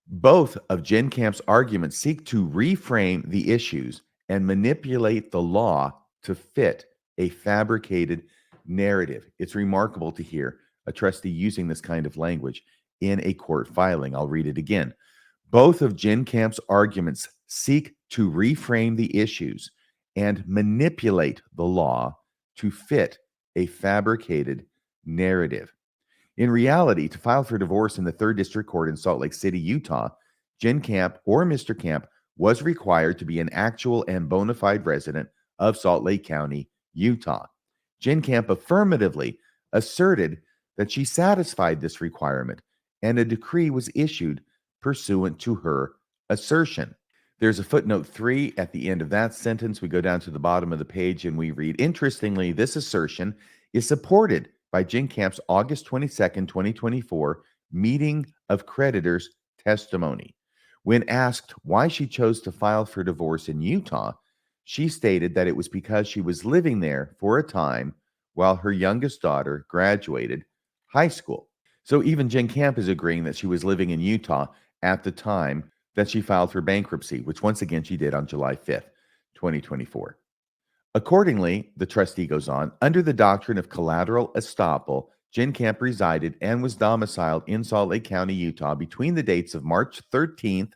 Both of Jenn Kamp's arguments seek to reframe the issues and manipulate the law to fit a fabricated narrative. It's remarkable to hear a trustee using this kind of language in a court filing. I'll read it again. Both of Jenn Kamp's arguments seek to reframe the issues and manipulate the law to fit a fabricated narrative. In reality, to file for divorce in the 3rd District Court in Salt Lake City, Utah, Jenn Kamp or Mr. Kamp was required to be an actual and bona fide resident of Salt Lake County, Utah. Jenn Kamp affirmatively asserted that she satisfied this requirement, and a decree was issued pursuant to her assertion. There's a footnote 3 at the end of that sentence. We go down to the bottom of the page and we read, interestingly, this assertion is supported by Jenn Kamp's August 22nd, 2024 meeting of creditors testimony. When asked why she chose to file for divorce in Utah, she stated that it was because she was living there for a time while her youngest daughter graduated high school. So even Jenn Kamp is agreeing that she was living in Utah at the time that she filed for bankruptcy, which once again she did on July 5th, 2024. Accordingly, the trustee goes on, under the doctrine of collateral estoppel, Jenn Kamp resided and was domiciled in Salt Lake County, Utah between the dates of March 13th,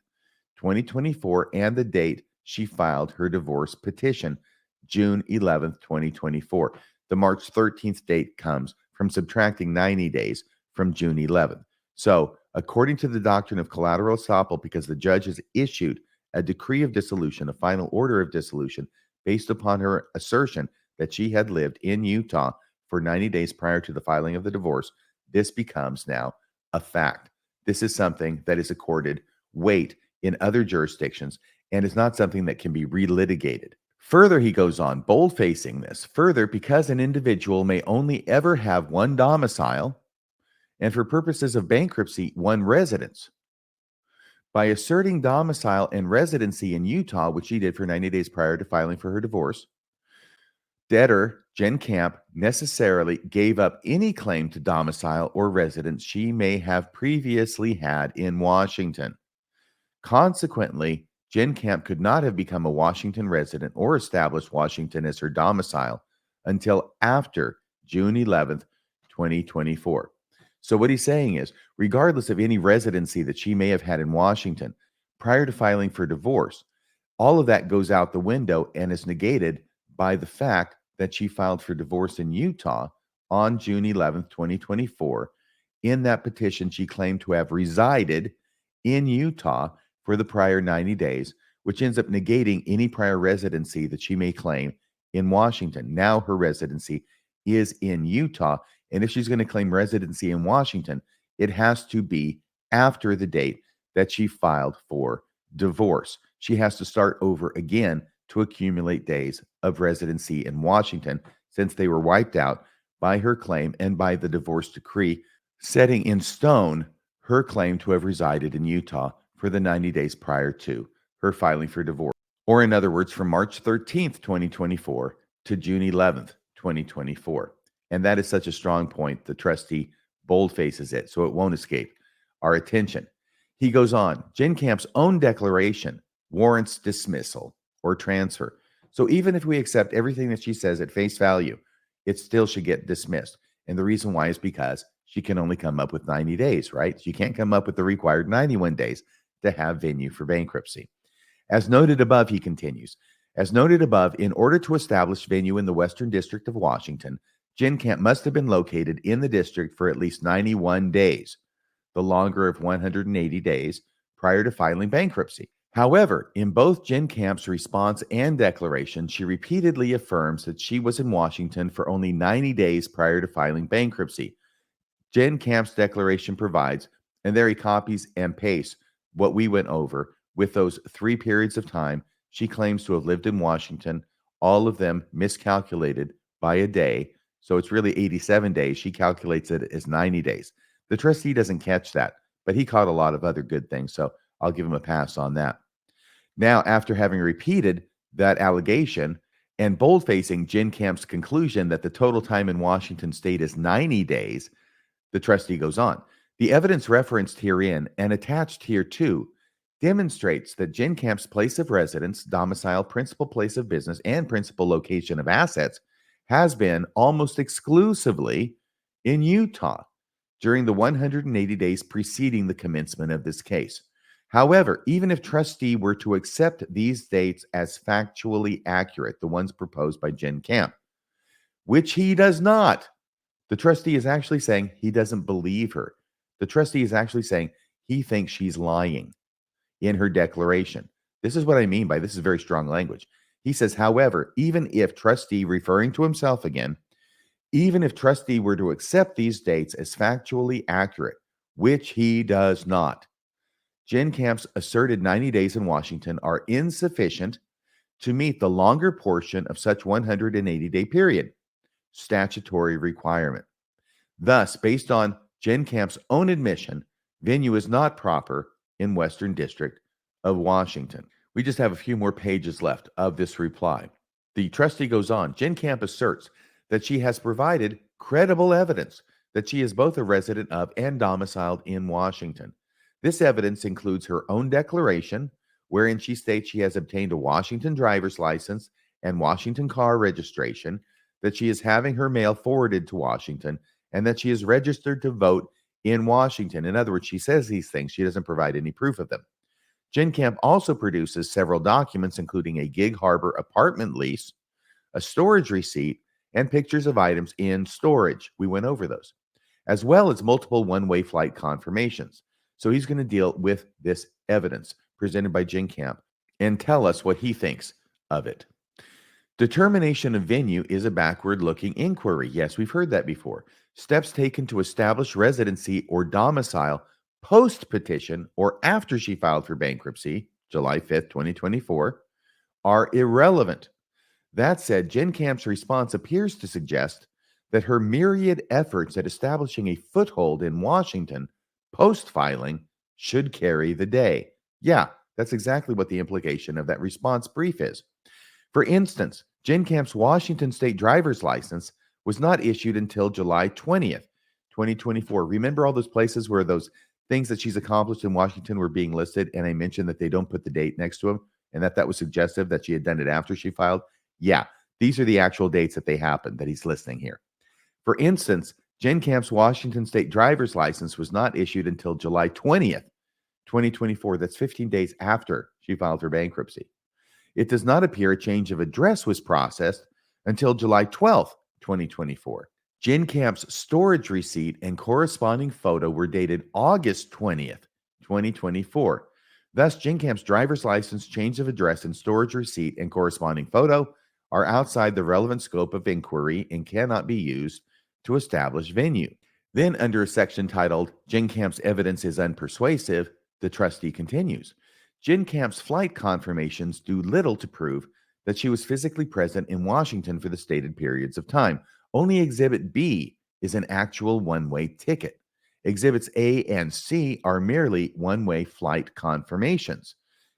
2024 and the date she filed her divorce petition, June 11th, 2024. The March 13th date comes from subtracting 90 days from June 11th. So, according to the doctrine of collateral estoppel, because the judge has issued a decree of dissolution, a final order of dissolution, based upon her assertion that she had lived in Utah for 90 days prior to the filing of the divorce, this becomes now a fact. This is something that is accorded weight in other jurisdictions and is not something that can be relitigated. Further, he goes on, bold-facing this. Further, because an individual may only ever have one domicile, and for purposes of bankruptcy, one residence. By asserting domicile and residency in Utah, which she did for 90 days prior to filing for her divorce, debtor Jenn Kamp necessarily gave up any claim to domicile or residence she may have previously had in Washington. Consequently, Jenn Kamp could not have become a Washington resident or established Washington as her domicile until after June 11th, 2024. So what he's saying is, regardless of any residency that she may have had in Washington prior to filing for divorce, all of that goes out the window and is negated by the fact that she filed for divorce in Utah on June 11th, 2024. In that petition, she claimed to have resided in Utah for the prior 90 days, which ends up negating any prior residency that she may claim in Washington. Now her residency is in Utah. And if she's going to claim residency in Washington, it has to be after the date that she filed for divorce. She has to start over again to accumulate days of residency in Washington, since they were wiped out by her claim and by the divorce decree, setting in stone her claim to have resided in Utah for the 90 days prior to her filing for divorce. Or in other words, from March 13th, 2024 to June 11th, 2024. And that is such a strong point, the trustee boldfaces it, so it won't escape our attention. He goes on, Jenn Kamp's own declaration warrants dismissal or transfer. So even if we accept everything that she says at face value, it still should get dismissed. And the reason why is because she can only come up with 90 days, right? She can't come up with the required 91 days to have venue for bankruptcy. As noted above, he continues, as noted above, in order to establish venue in the Western District of Washington, Jenn Kamp must have been located in the district for at least 91 days, the longer of 180 days prior to filing bankruptcy. However, in both Jenn Kamp's response and declaration, she repeatedly affirms that she was in Washington for only 90 days prior to filing bankruptcy. Jenn Kamp's declaration provides, and there he copies and pastes what we went over with those 3 periods of time she claims to have lived in Washington, all of them miscalculated by a day. So it's really 87 days. She calculates it as 90 days. The trustee doesn't catch that, but he caught a lot of other good things. So I'll give him a pass on that. Now, after having repeated that allegation and boldfacing Jenn Kamp's conclusion that the total time in Washington state is 90 days, the trustee goes on. The evidence referenced herein and attached hereto demonstrates that Jenn Kamp's place of residence, domicile, principal place of business, and principal location of assets has been almost exclusively in Utah during the 180 days preceding the commencement of this case. However, even if trustee were to accept these dates as factually accurate, the ones proposed by Jenn Kamp, which he does not, the trustee is actually saying he doesn't believe her. The trustee is actually saying he thinks she's lying in her declaration. This is what I mean by this is very strong language. He says, however, even if trustee, referring to himself again, even if trustee were to accept these dates as factually accurate, which he does not, Jenn Kamp's asserted 90 days in Washington are insufficient to meet the longer portion of such 180-day period statutory requirement. Thus, based on Jenn Kamp's own admission, venue is not proper in Western District of Washington. We just have a few more pages left of this reply. The trustee goes on. Jenn Kamp asserts that she has provided credible evidence that she is both a resident of and domiciled in Washington. This evidence includes her own declaration, wherein she states she has obtained a Washington driver's license and Washington car registration, that she is having her mail forwarded to Washington, and that she is registered to vote in Washington. In other words, she says these things. She doesn't provide any proof of them. Jenn Kamp also produces several documents, including a Gig Harbor apartment lease, a storage receipt, and pictures of items in storage. We went over those, as well as multiple one-way flight confirmations. So he's going to deal with this evidence presented by Jenn Kamp and tell us what he thinks of it. Determination of venue is a backward-looking inquiry. Yes, we've heard that before. Steps taken to establish residency or domicile post-petition or after she filed for bankruptcy, July 5th, 2024, are irrelevant. That said, Jenn Kamp's response appears to suggest that her myriad efforts at establishing a foothold in Washington post-filing should carry the day. Yeah, that's exactly what the implication of that response brief is. For instance, Jenn Kamp's Washington state driver's license was not issued until July 20th, 2024. Remember all those places where those things that she's accomplished in Washington were being listed, and I mentioned that they don't put the date next to them, and that was suggestive that she had done it after she filed? Yeah, these are the actual dates that they happened that he's listing here. For instance, Jenn Kamp's Washington state driver's license was not issued until July 20th, 2024. That's 15 days after she filed for bankruptcy. It does not appear a change of address was processed until July 12th, 2024. Jenn Kamp's storage receipt and corresponding photo were dated August 20th, 2024. Thus, Jenn Kamp's driver's license, change of address, and storage receipt and corresponding photo are outside the relevant scope of inquiry and cannot be used to establish venue. Then, under a section titled Jenn Kamp's Evidence is Unpersuasive, the trustee continues. Jenn Kamp's flight confirmations do little to prove that she was physically present in Washington for the stated periods of time. Only Exhibit B is an actual one-way ticket. Exhibits A and C are merely one-way flight confirmations.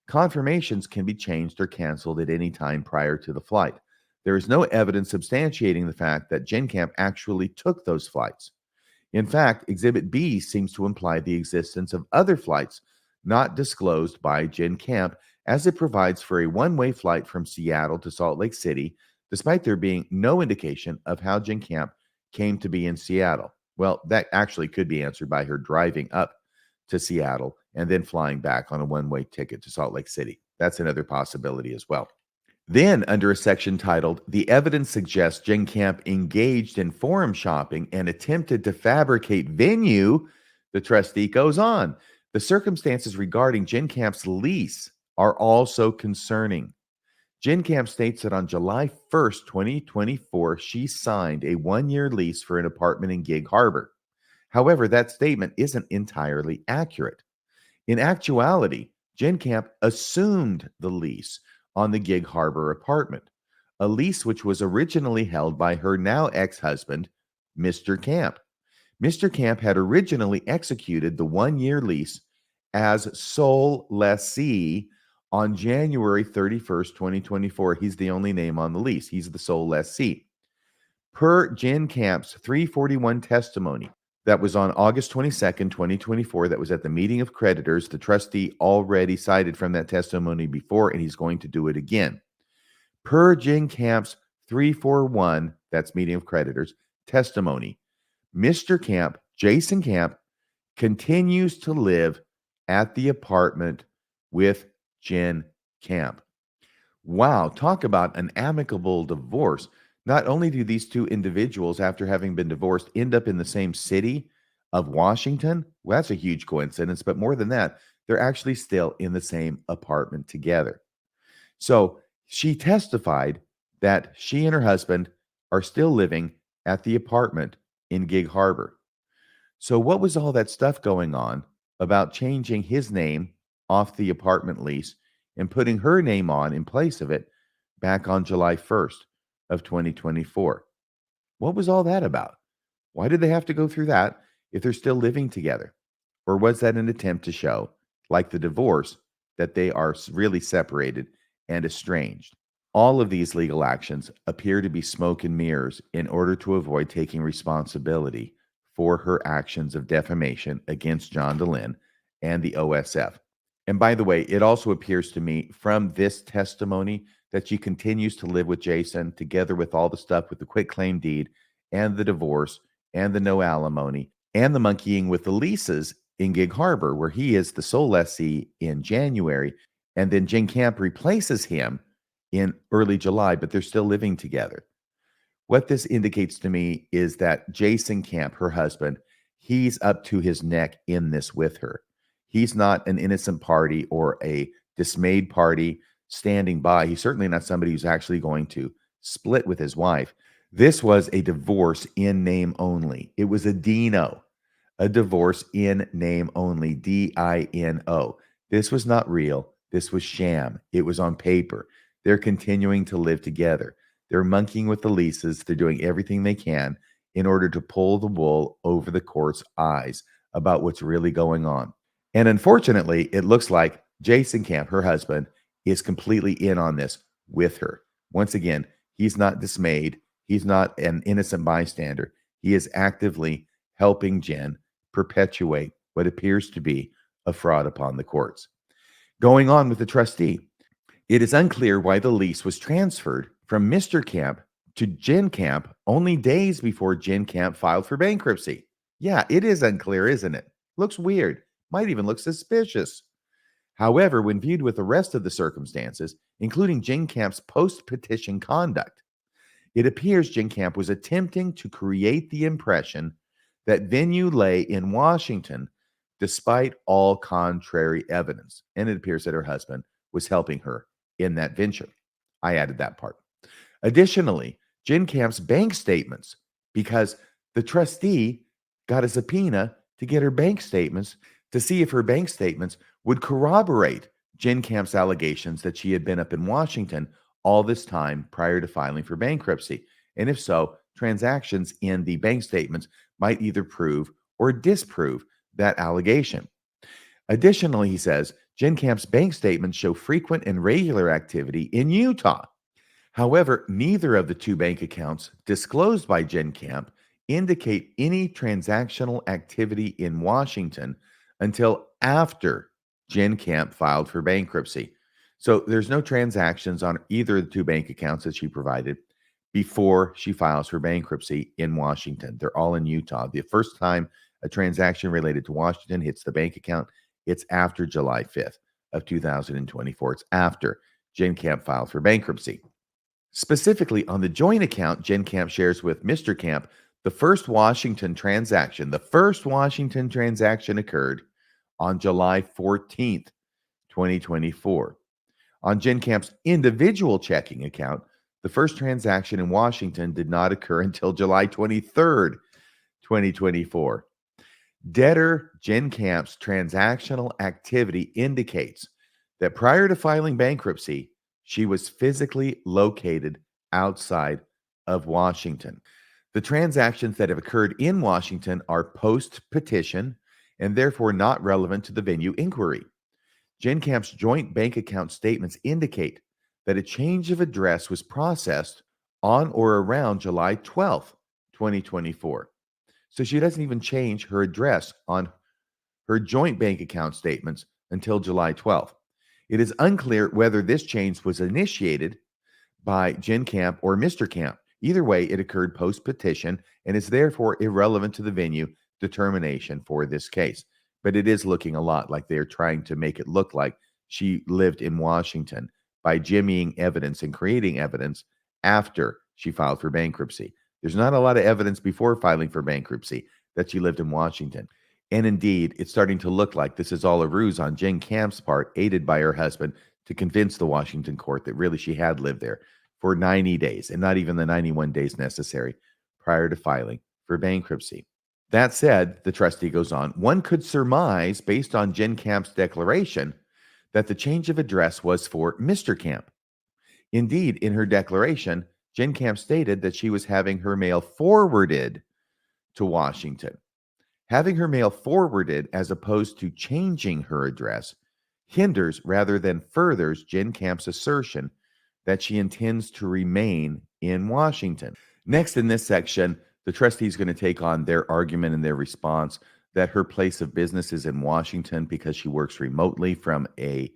Confirmations can be changed or canceled at any time prior to the flight. There is no evidence substantiating the fact that Jenn Kamp actually took those flights. In fact, Exhibit B seems to imply the existence of other flights not disclosed by Jenn Kamp, as it provides for a one-way flight from Seattle to Salt Lake City, despite there being no indication of how Jenn Kamp came to be in Seattle. Well, that actually could be answered by her driving up to Seattle and then flying back on a one-way ticket to Salt Lake City. That's another possibility as well. Then, under a section titled, The Evidence Suggests Jenn Kamp Engaged in Forum Shopping and Attempted to Fabricate Venue, the trustee goes on. The circumstances regarding Jenn Kamp's lease are also concerning. Jenn Kamp states that on July 1st, 2024, she signed a one-year lease for an apartment in Gig Harbor. However, that statement isn't entirely accurate. In actuality, Jenn Kamp assumed the lease on the Gig Harbor apartment, a lease which was originally held by her now ex-husband, Mr. Kamp. Mr. Kamp had originally executed the one-year lease as sole lessee on January 31st, 2024. He's the only name on the lease. He's the sole lessee. Per Jenn Kamp's 341 testimony that was on August 22nd, 2024, that was at the meeting of creditors, the trustee already cited from that testimony before, and he's going to do it again. Per Jenn Kamp's 341, that's meeting of creditors, testimony, Mr. Kamp, Jason Kamp, continues to live at the apartment with Jenn Kamp. Wow, talk about an amicable divorce. Not only do these two individuals, after having been divorced, end up in the same city of Washington, well, that's a huge coincidence, but more than that, they're actually still in the same apartment together. So she testified that she and her husband are still living at the apartment in Gig Harbor. So what was all that stuff going on about changing his name off the apartment lease and putting her name on in place of it back on July 1st of 2024? What was all that about? Why did they have to go through that if they're still living together? Or was that an attempt to show, like the divorce, that they are really separated and estranged? All of these legal actions appear to be smoke and mirrors in order to avoid taking responsibility for her actions of defamation against John DeLynn and the OSF. And by the way, it also appears to me from this testimony that she continues to live with Jason, together with all the stuff with the quitclaim deed and the divorce and the no alimony and the monkeying with the leases in Gig Harbor, where he is the sole lessee in January. And then Jenn Kamp replaces him in early July, but they're still living together. What this indicates to me is that Jason Kamp, her husband, he's up to his neck in this with her. He's not an innocent party or a dismayed party standing by. He's certainly not somebody who's actually going to split with his wife. This was a divorce in name only. It was a Dino, a divorce in name only, D-I-N-O. This was not real. This was sham. It was on paper. They're continuing to live together. They're monkeying with the leases. They're doing everything they can in order to pull the wool over the court's eyes about what's really going on. And unfortunately, it looks like Jason Kamp, her husband, is completely in on this with her. Once again, he's not dismayed. He's not an innocent bystander. He is actively helping Jenn perpetuate what appears to be a fraud upon the courts. Going on with the trustee, it is unclear why the lease was transferred from Mr. Kamp to Jenn Kamp only days before Jenn Kamp filed for bankruptcy. Yeah, it is unclear, isn't it? Looks weird. Might even look suspicious. However, when viewed with the rest of the circumstances, including Jenn Kamp's post-petition conduct, it appears Jenn Kamp was attempting to create the impression that venue lay in Washington despite all contrary evidence. And it appears that her husband was helping her in that venture. I added that part. Additionally, Jenn Kamp's bank statements, because the trustee got a subpoena to get her bank statements to see if her bank statements would corroborate Jenn Kamp's allegations that she had been up in Washington all this time prior to filing for bankruptcy. And if so, transactions in the bank statements might either prove or disprove that allegation. Additionally, he says, Jenn Kamp's bank statements show frequent and regular activity in Utah. However, neither of the two bank accounts disclosed by Jenn Kamp indicate any transactional activity in Washington until after Jenn Kamp filed for bankruptcy. So there's no transactions on either of the two bank accounts that she provided before she files for bankruptcy in Washington. They're all in Utah. The first time a transaction related to Washington hits the bank account, it's after July 5th of 2024. It's after Jenn Kamp filed for bankruptcy. Specifically on the joint account Jenn Kamp shares with Mr. Kamp, the first Washington transaction occurred on July 14th, 2024. On Jenn Kamp's individual checking account, the first transaction in Washington did not occur until July 23rd, 2024. Debtor Jenn Kamp's transactional activity indicates that prior to filing bankruptcy, she was physically located outside of Washington. The transactions that have occurred in Washington are post-petition and therefore not relevant to the venue inquiry. Jenn Kamp's joint bank account statements indicate that a change of address was processed on or around July 12th, 2024. So she doesn't even change her address on her joint bank account statements until July 12th. It is unclear whether this change was initiated by Jenn Kamp or Mr. Kamp. Either way, it occurred post-petition and is therefore irrelevant to the venue determination for this case. But it is looking a lot like they're trying to make it look like she lived in Washington by jimmying evidence and creating evidence after she filed for bankruptcy. There's not a lot of evidence before filing for bankruptcy that she lived in Washington. And indeed, it's starting to look like this is all a ruse on Jenn Kamp's part, aided by her husband, to convince the Washington court that really she had lived there for 90 days and not even the 91 days necessary prior to filing for bankruptcy. That said, the trustee goes on, one could surmise, based on Jenn Kamp's declaration, that the change of address was for Mr. Kamp. Indeed, in her declaration, Jenn Kamp stated that she was having her mail forwarded to Washington. Having her mail forwarded as opposed to changing her address hinders rather than furthers Jenn Kamp's assertion that she intends to remain in Washington. Next in this section, the trustee is going to take on their argument and their response that her place of business is in Washington because she works remotely from a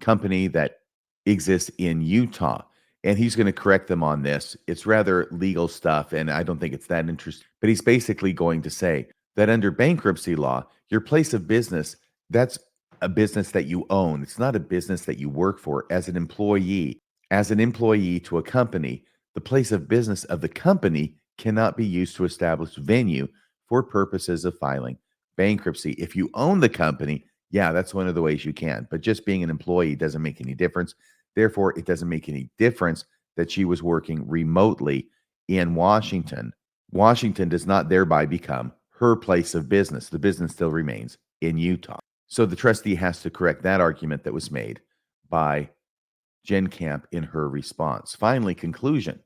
company that exists in Utah. And he's going to correct them on this. It's rather legal stuff, and I don't think it's that interesting. But he's basically going to say that under bankruptcy law, your place of business, that's a business that you own. It's not a business that you work for as an employee. As an employee to a company, the place of business of the company cannot be used to establish venue for purposes of filing bankruptcy. If you own the company, yeah, that's one of the ways you can. But just being an employee doesn't make any difference. Therefore, it doesn't make any difference that she was working remotely in Washington. Washington does not thereby become her place of business. The business still remains in Utah. So the trustee has to correct that argument that was made by Jenn Kamp in her response. Finally, conclusion.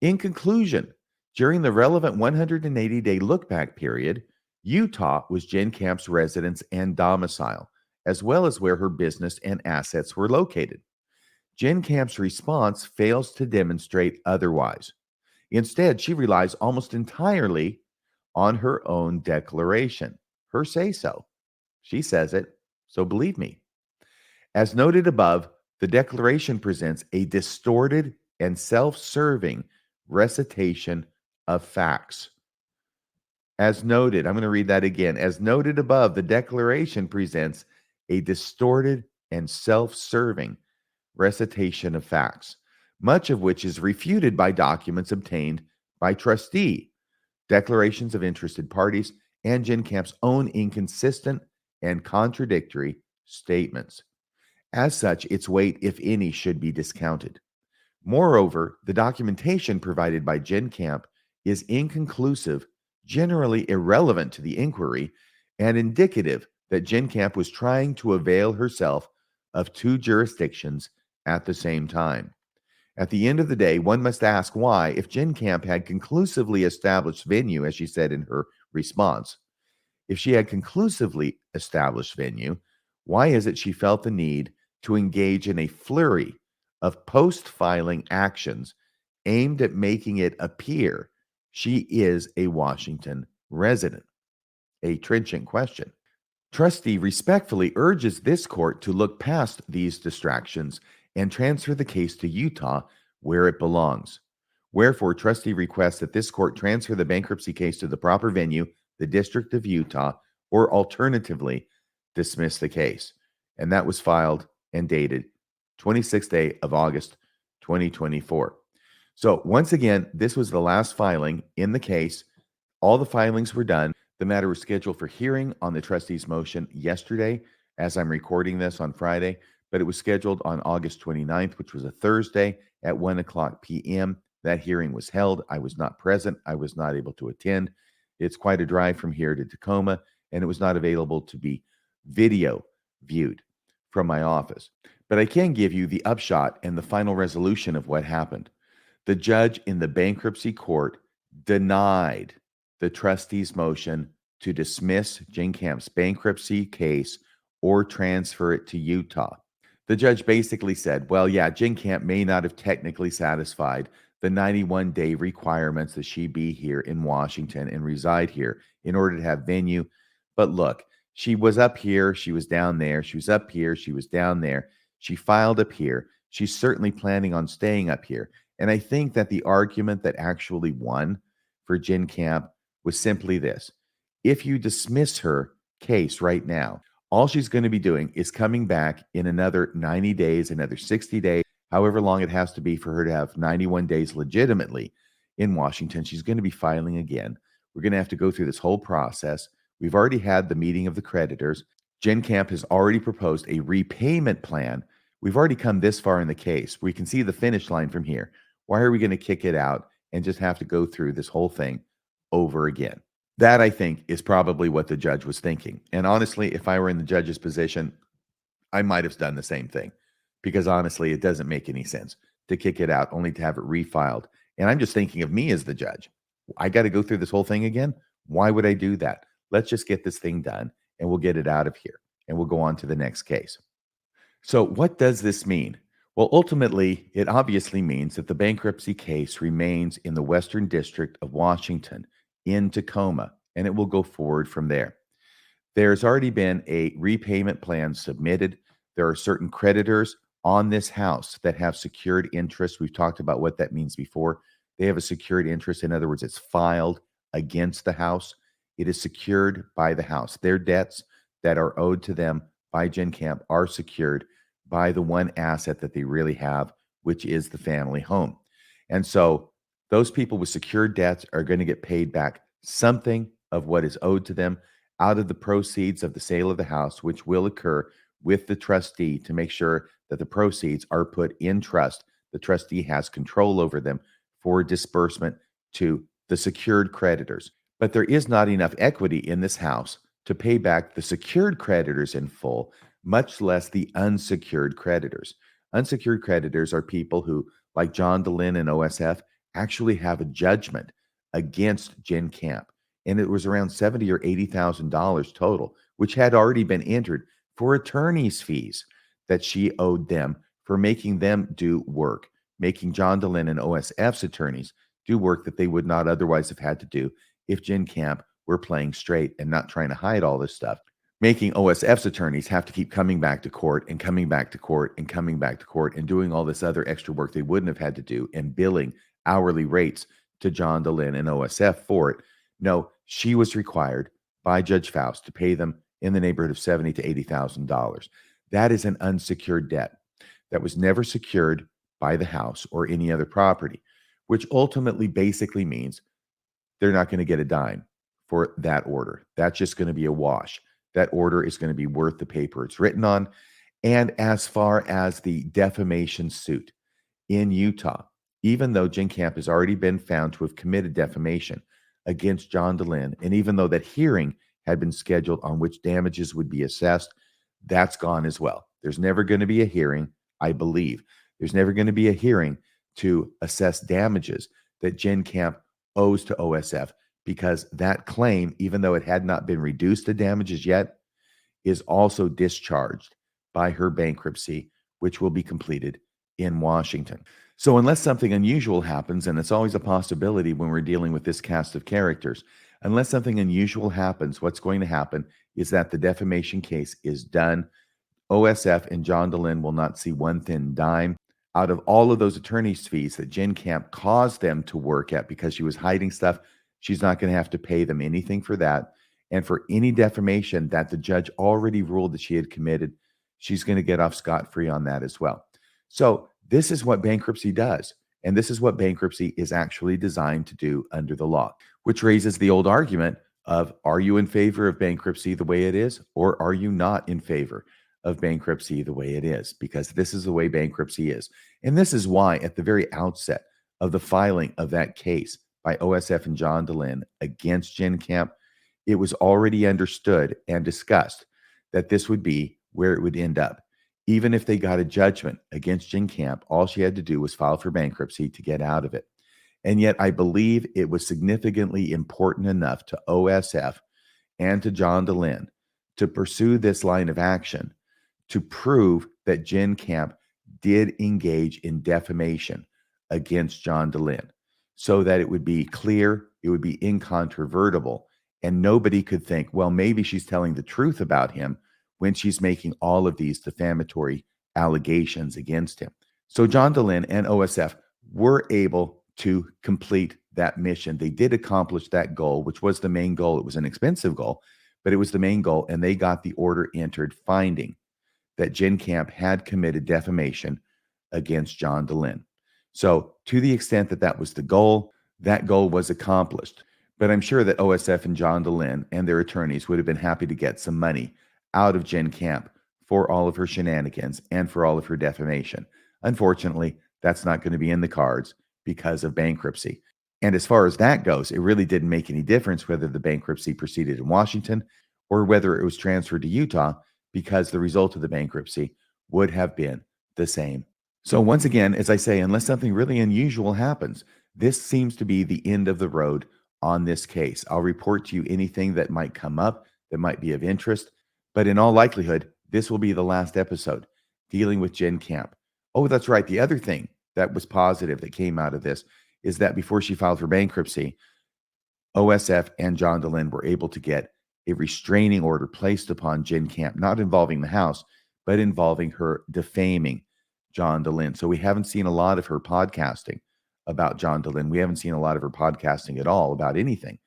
In conclusion, during the relevant 180-day look-back period, Utah was Jenn Kamp's residence and domicile, as well as where her business and assets were located. Jenn Kamp's response fails to demonstrate otherwise. Instead, she relies almost entirely on her own declaration, her say-so. She says it, so believe me. As noted above, the declaration presents a distorted and self-serving recitation of facts. As noted, I'm going to read that again. As noted above, the declaration presents a distorted and self-serving recitation of facts, much of which is refuted by documents obtained by trustee, declarations of interested parties, and Jenn Kamp's own inconsistent and contradictory statements. As such, its weight, if any, should be discounted. Moreover, the documentation provided by Jenn Kamp is inconclusive, generally irrelevant to the inquiry, and indicative that Jenn Kamp was trying to avail herself of two jurisdictions at the same time. At the end of the day, one must ask why, if Jenn Kamp had conclusively established venue, as she said in her response, if she had conclusively established venue, why is it she felt the need to engage in a flurry of post-filing actions aimed at making it appear she is a Washington resident? A trenchant question. Trustee respectfully urges this court to look past these distractions and transfer the case to Utah, where it belongs. Wherefore, trustee requests that this court transfer the bankruptcy case to the proper venue, the District of Utah, or alternatively, dismiss the case. And that was filed and dated 26th day of August, 2024. So once again, this was the last filing in the case. All the filings were done. The matter was scheduled for hearing on the trustee's motion yesterday, as I'm recording this on Friday, but it was scheduled on August 29th, which was a Thursday at 1 o'clock p.m. That hearing was held. I was not present. I was not able to attend. It's quite a drive from here to Tacoma, and it was not available to be video viewed from my office. But I can give you the upshot and the final resolution of what happened. The judge in the bankruptcy court denied the trustee's motion to dismiss Jenn Kamp's bankruptcy case or transfer it to Utah. The judge basically said, well, yeah, Jenn Kamp may not have technically satisfied the 91-day requirements that she be here in Washington and reside here in order to have venue. But look, she was up here, she was down there, she was up here, she was down there. She filed up here. She's certainly planning on staying up here. And I think that the argument that actually won for Jenn Kamp was simply this. If you dismiss her case right now, all she's going to be doing is coming back in another 90 days, another 60 days, however long it has to be for her to have 91 days legitimately in Washington. She's going to be filing again. We're going to have to go through this whole process. We've already had the meeting of the creditors. Jenn Kamp has already proposed a repayment plan. We've already come this far in the case. We can see the finish line from here. Why are we going to kick it out and just have to go through this whole thing over again? That, I think, is probably what the judge was thinking. And honestly, if I were in the judge's position, I might have done the same thing, because honestly, it doesn't make any sense to kick it out only to have it refiled. And I'm just thinking of me as the judge. I got to go through this whole thing again. Why would I do that? Let's just get this thing done and we'll get it out of here and we'll go on to the next case. So what does this mean? Well, ultimately, it obviously means that the bankruptcy case remains in the Western District of Washington in Tacoma, and it will go forward from there. There's already been a repayment plan submitted. There are certain creditors on this house that have secured interest. We've talked about what that means before. They have a secured interest. In other words, it's filed against the house. It is secured by the house. Their debts that are owed to them by Jenn Kamp are secured by the one asset that they really have, which is the family home. And so those people with secured debts are going to get paid back something of what is owed to them out of the proceeds of the sale of the house, which will occur with the trustee to make sure that the proceeds are put in trust. The trustee has control over them for disbursement to the secured creditors. But there is not enough equity in this house to pay back the secured creditors in full, much less the unsecured creditors. Unsecured creditors are people who, like John DeLynn and OSF, actually have a judgment against Jenn Kamp. And it was around $70,000 or $80,000 total, which had already been entered for attorney's fees that she owed them for making them do work, making John DeLynn and OSF's attorneys do work that they would not otherwise have had to do if Jenn Kamp were playing straight and not trying to hide all this stuff, making OSF's attorneys have to keep coming back to court and coming back to court and coming back to court and doing all this other extra work they wouldn't have had to do and billing hourly rates to John DeLynn and OSF for it. No, she was required by Judge Faust to pay them in the neighborhood of $70,000 to $80,000. That is an unsecured debt that was never secured by the house or any other property, which ultimately basically means they're not going to get a dime for that order. That's just going to be a wash. That order is going to be worth the paper it's written on. And as far as the defamation suit in Utah, even though Jenn Kamp has already been found to have committed defamation against John DeLynn, and even though that hearing had been scheduled on which damages would be assessed, that's gone as well. There's never going to be a hearing, I believe. There's never going to be a hearing to assess damages that Jenn Kamp owes to OSF, because that claim, even though it had not been reduced to damages yet, is also discharged by her bankruptcy, which will be completed in Washington. So unless something unusual happens, and it's always a possibility when we're dealing with this cast of characters, unless something unusual happens, what's going to happen is that the defamation case is done. OSF and John DeLynn will not see one thin dime out of all of those attorney's fees that Jenn Kamp caused them to work at because she was hiding stuff. She's not going to have to pay them anything for that. And for any defamation that the judge already ruled that she had committed, she's going to get off scot-free on that as well. So this is what bankruptcy does. And this is what bankruptcy is actually designed to do under the law, which raises the old argument of, are you in favor of bankruptcy the way it is, or are you not in favor of bankruptcy the way it is, because this is the way bankruptcy is. And this is why, at the very outset of the filing of that case by OSF and John Dehlin against Jenn Kamp, it was already understood and discussed that this would be where it would end up. Even if they got a judgment against Jenn Kamp, all she had to do was file for bankruptcy to get out of it. And yet I believe it was significantly important enough to OSF and to John Dehlin to pursue this line of action to prove that Jenn Kamp did engage in defamation against John Dehlin, so that it would be clear, it would be incontrovertible, and nobody could think, well, maybe she's telling the truth about him when she's making all of these defamatory allegations against him. So John Dehlin and OSF were able to complete that mission. They did accomplish that goal, which was the main goal. It was an expensive goal, but it was the main goal, and they got the order entered finding that Jenn Kamp had committed defamation against John Dehlin. So to the extent that that was the goal, that goal was accomplished. But I'm sure that OSF and John Dehlin and their attorneys would have been happy to get some money out of Jenn Kamp for all of her shenanigans and for all of her defamation. Unfortunately, that's not going to be in the cards because of bankruptcy. And as far as that goes, it really didn't make any difference whether the bankruptcy proceeded in Washington or whether it was transferred to Utah, because the result of the bankruptcy would have been the same. So once again, as I say, unless something really unusual happens, this seems to be the end of the road on this case. I'll report to you anything that might come up that might be of interest, but in all likelihood, this will be the last episode dealing with Jenn Kamp. Oh, that's right. The other thing that was positive that came out of this is that before she filed for bankruptcy, OSF and John Dehlin were able to get a restraining order placed upon Jenn Kamp, not involving the house, but involving her defaming John Dehlin. So we haven't seen a lot of her podcasting about John Dehlin. We haven't seen a lot of her podcasting at all about anything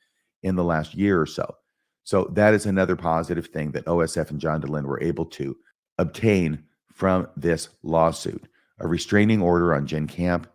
in the last year or so. So that is another positive thing that OSF and John Dehlin were able to obtain from this lawsuit: a restraining order on Jenn Kamp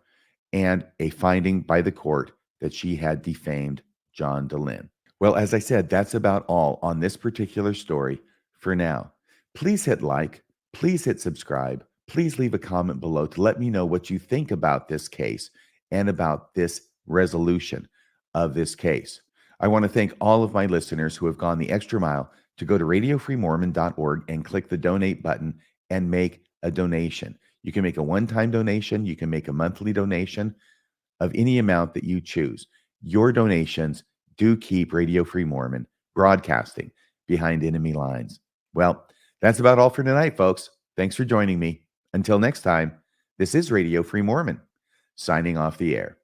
and a finding by the court that she had defamed John Dehlin. Well, as I said, that's about all on this particular story for now. Please hit like, please hit subscribe, please leave a comment below to let me know what you think about this case and about this resolution of this case. I want to thank all of my listeners who have gone the extra mile to go to radiofreemormon.org and click the donate button and make a donation. You can make a one-time donation, you can make a monthly donation of any amount that you choose. Your donations do keep Radio Free Mormon broadcasting behind enemy lines. Well, that's about all for tonight, folks. Thanks for joining me. Until next time, this is Radio Free Mormon, signing off the air.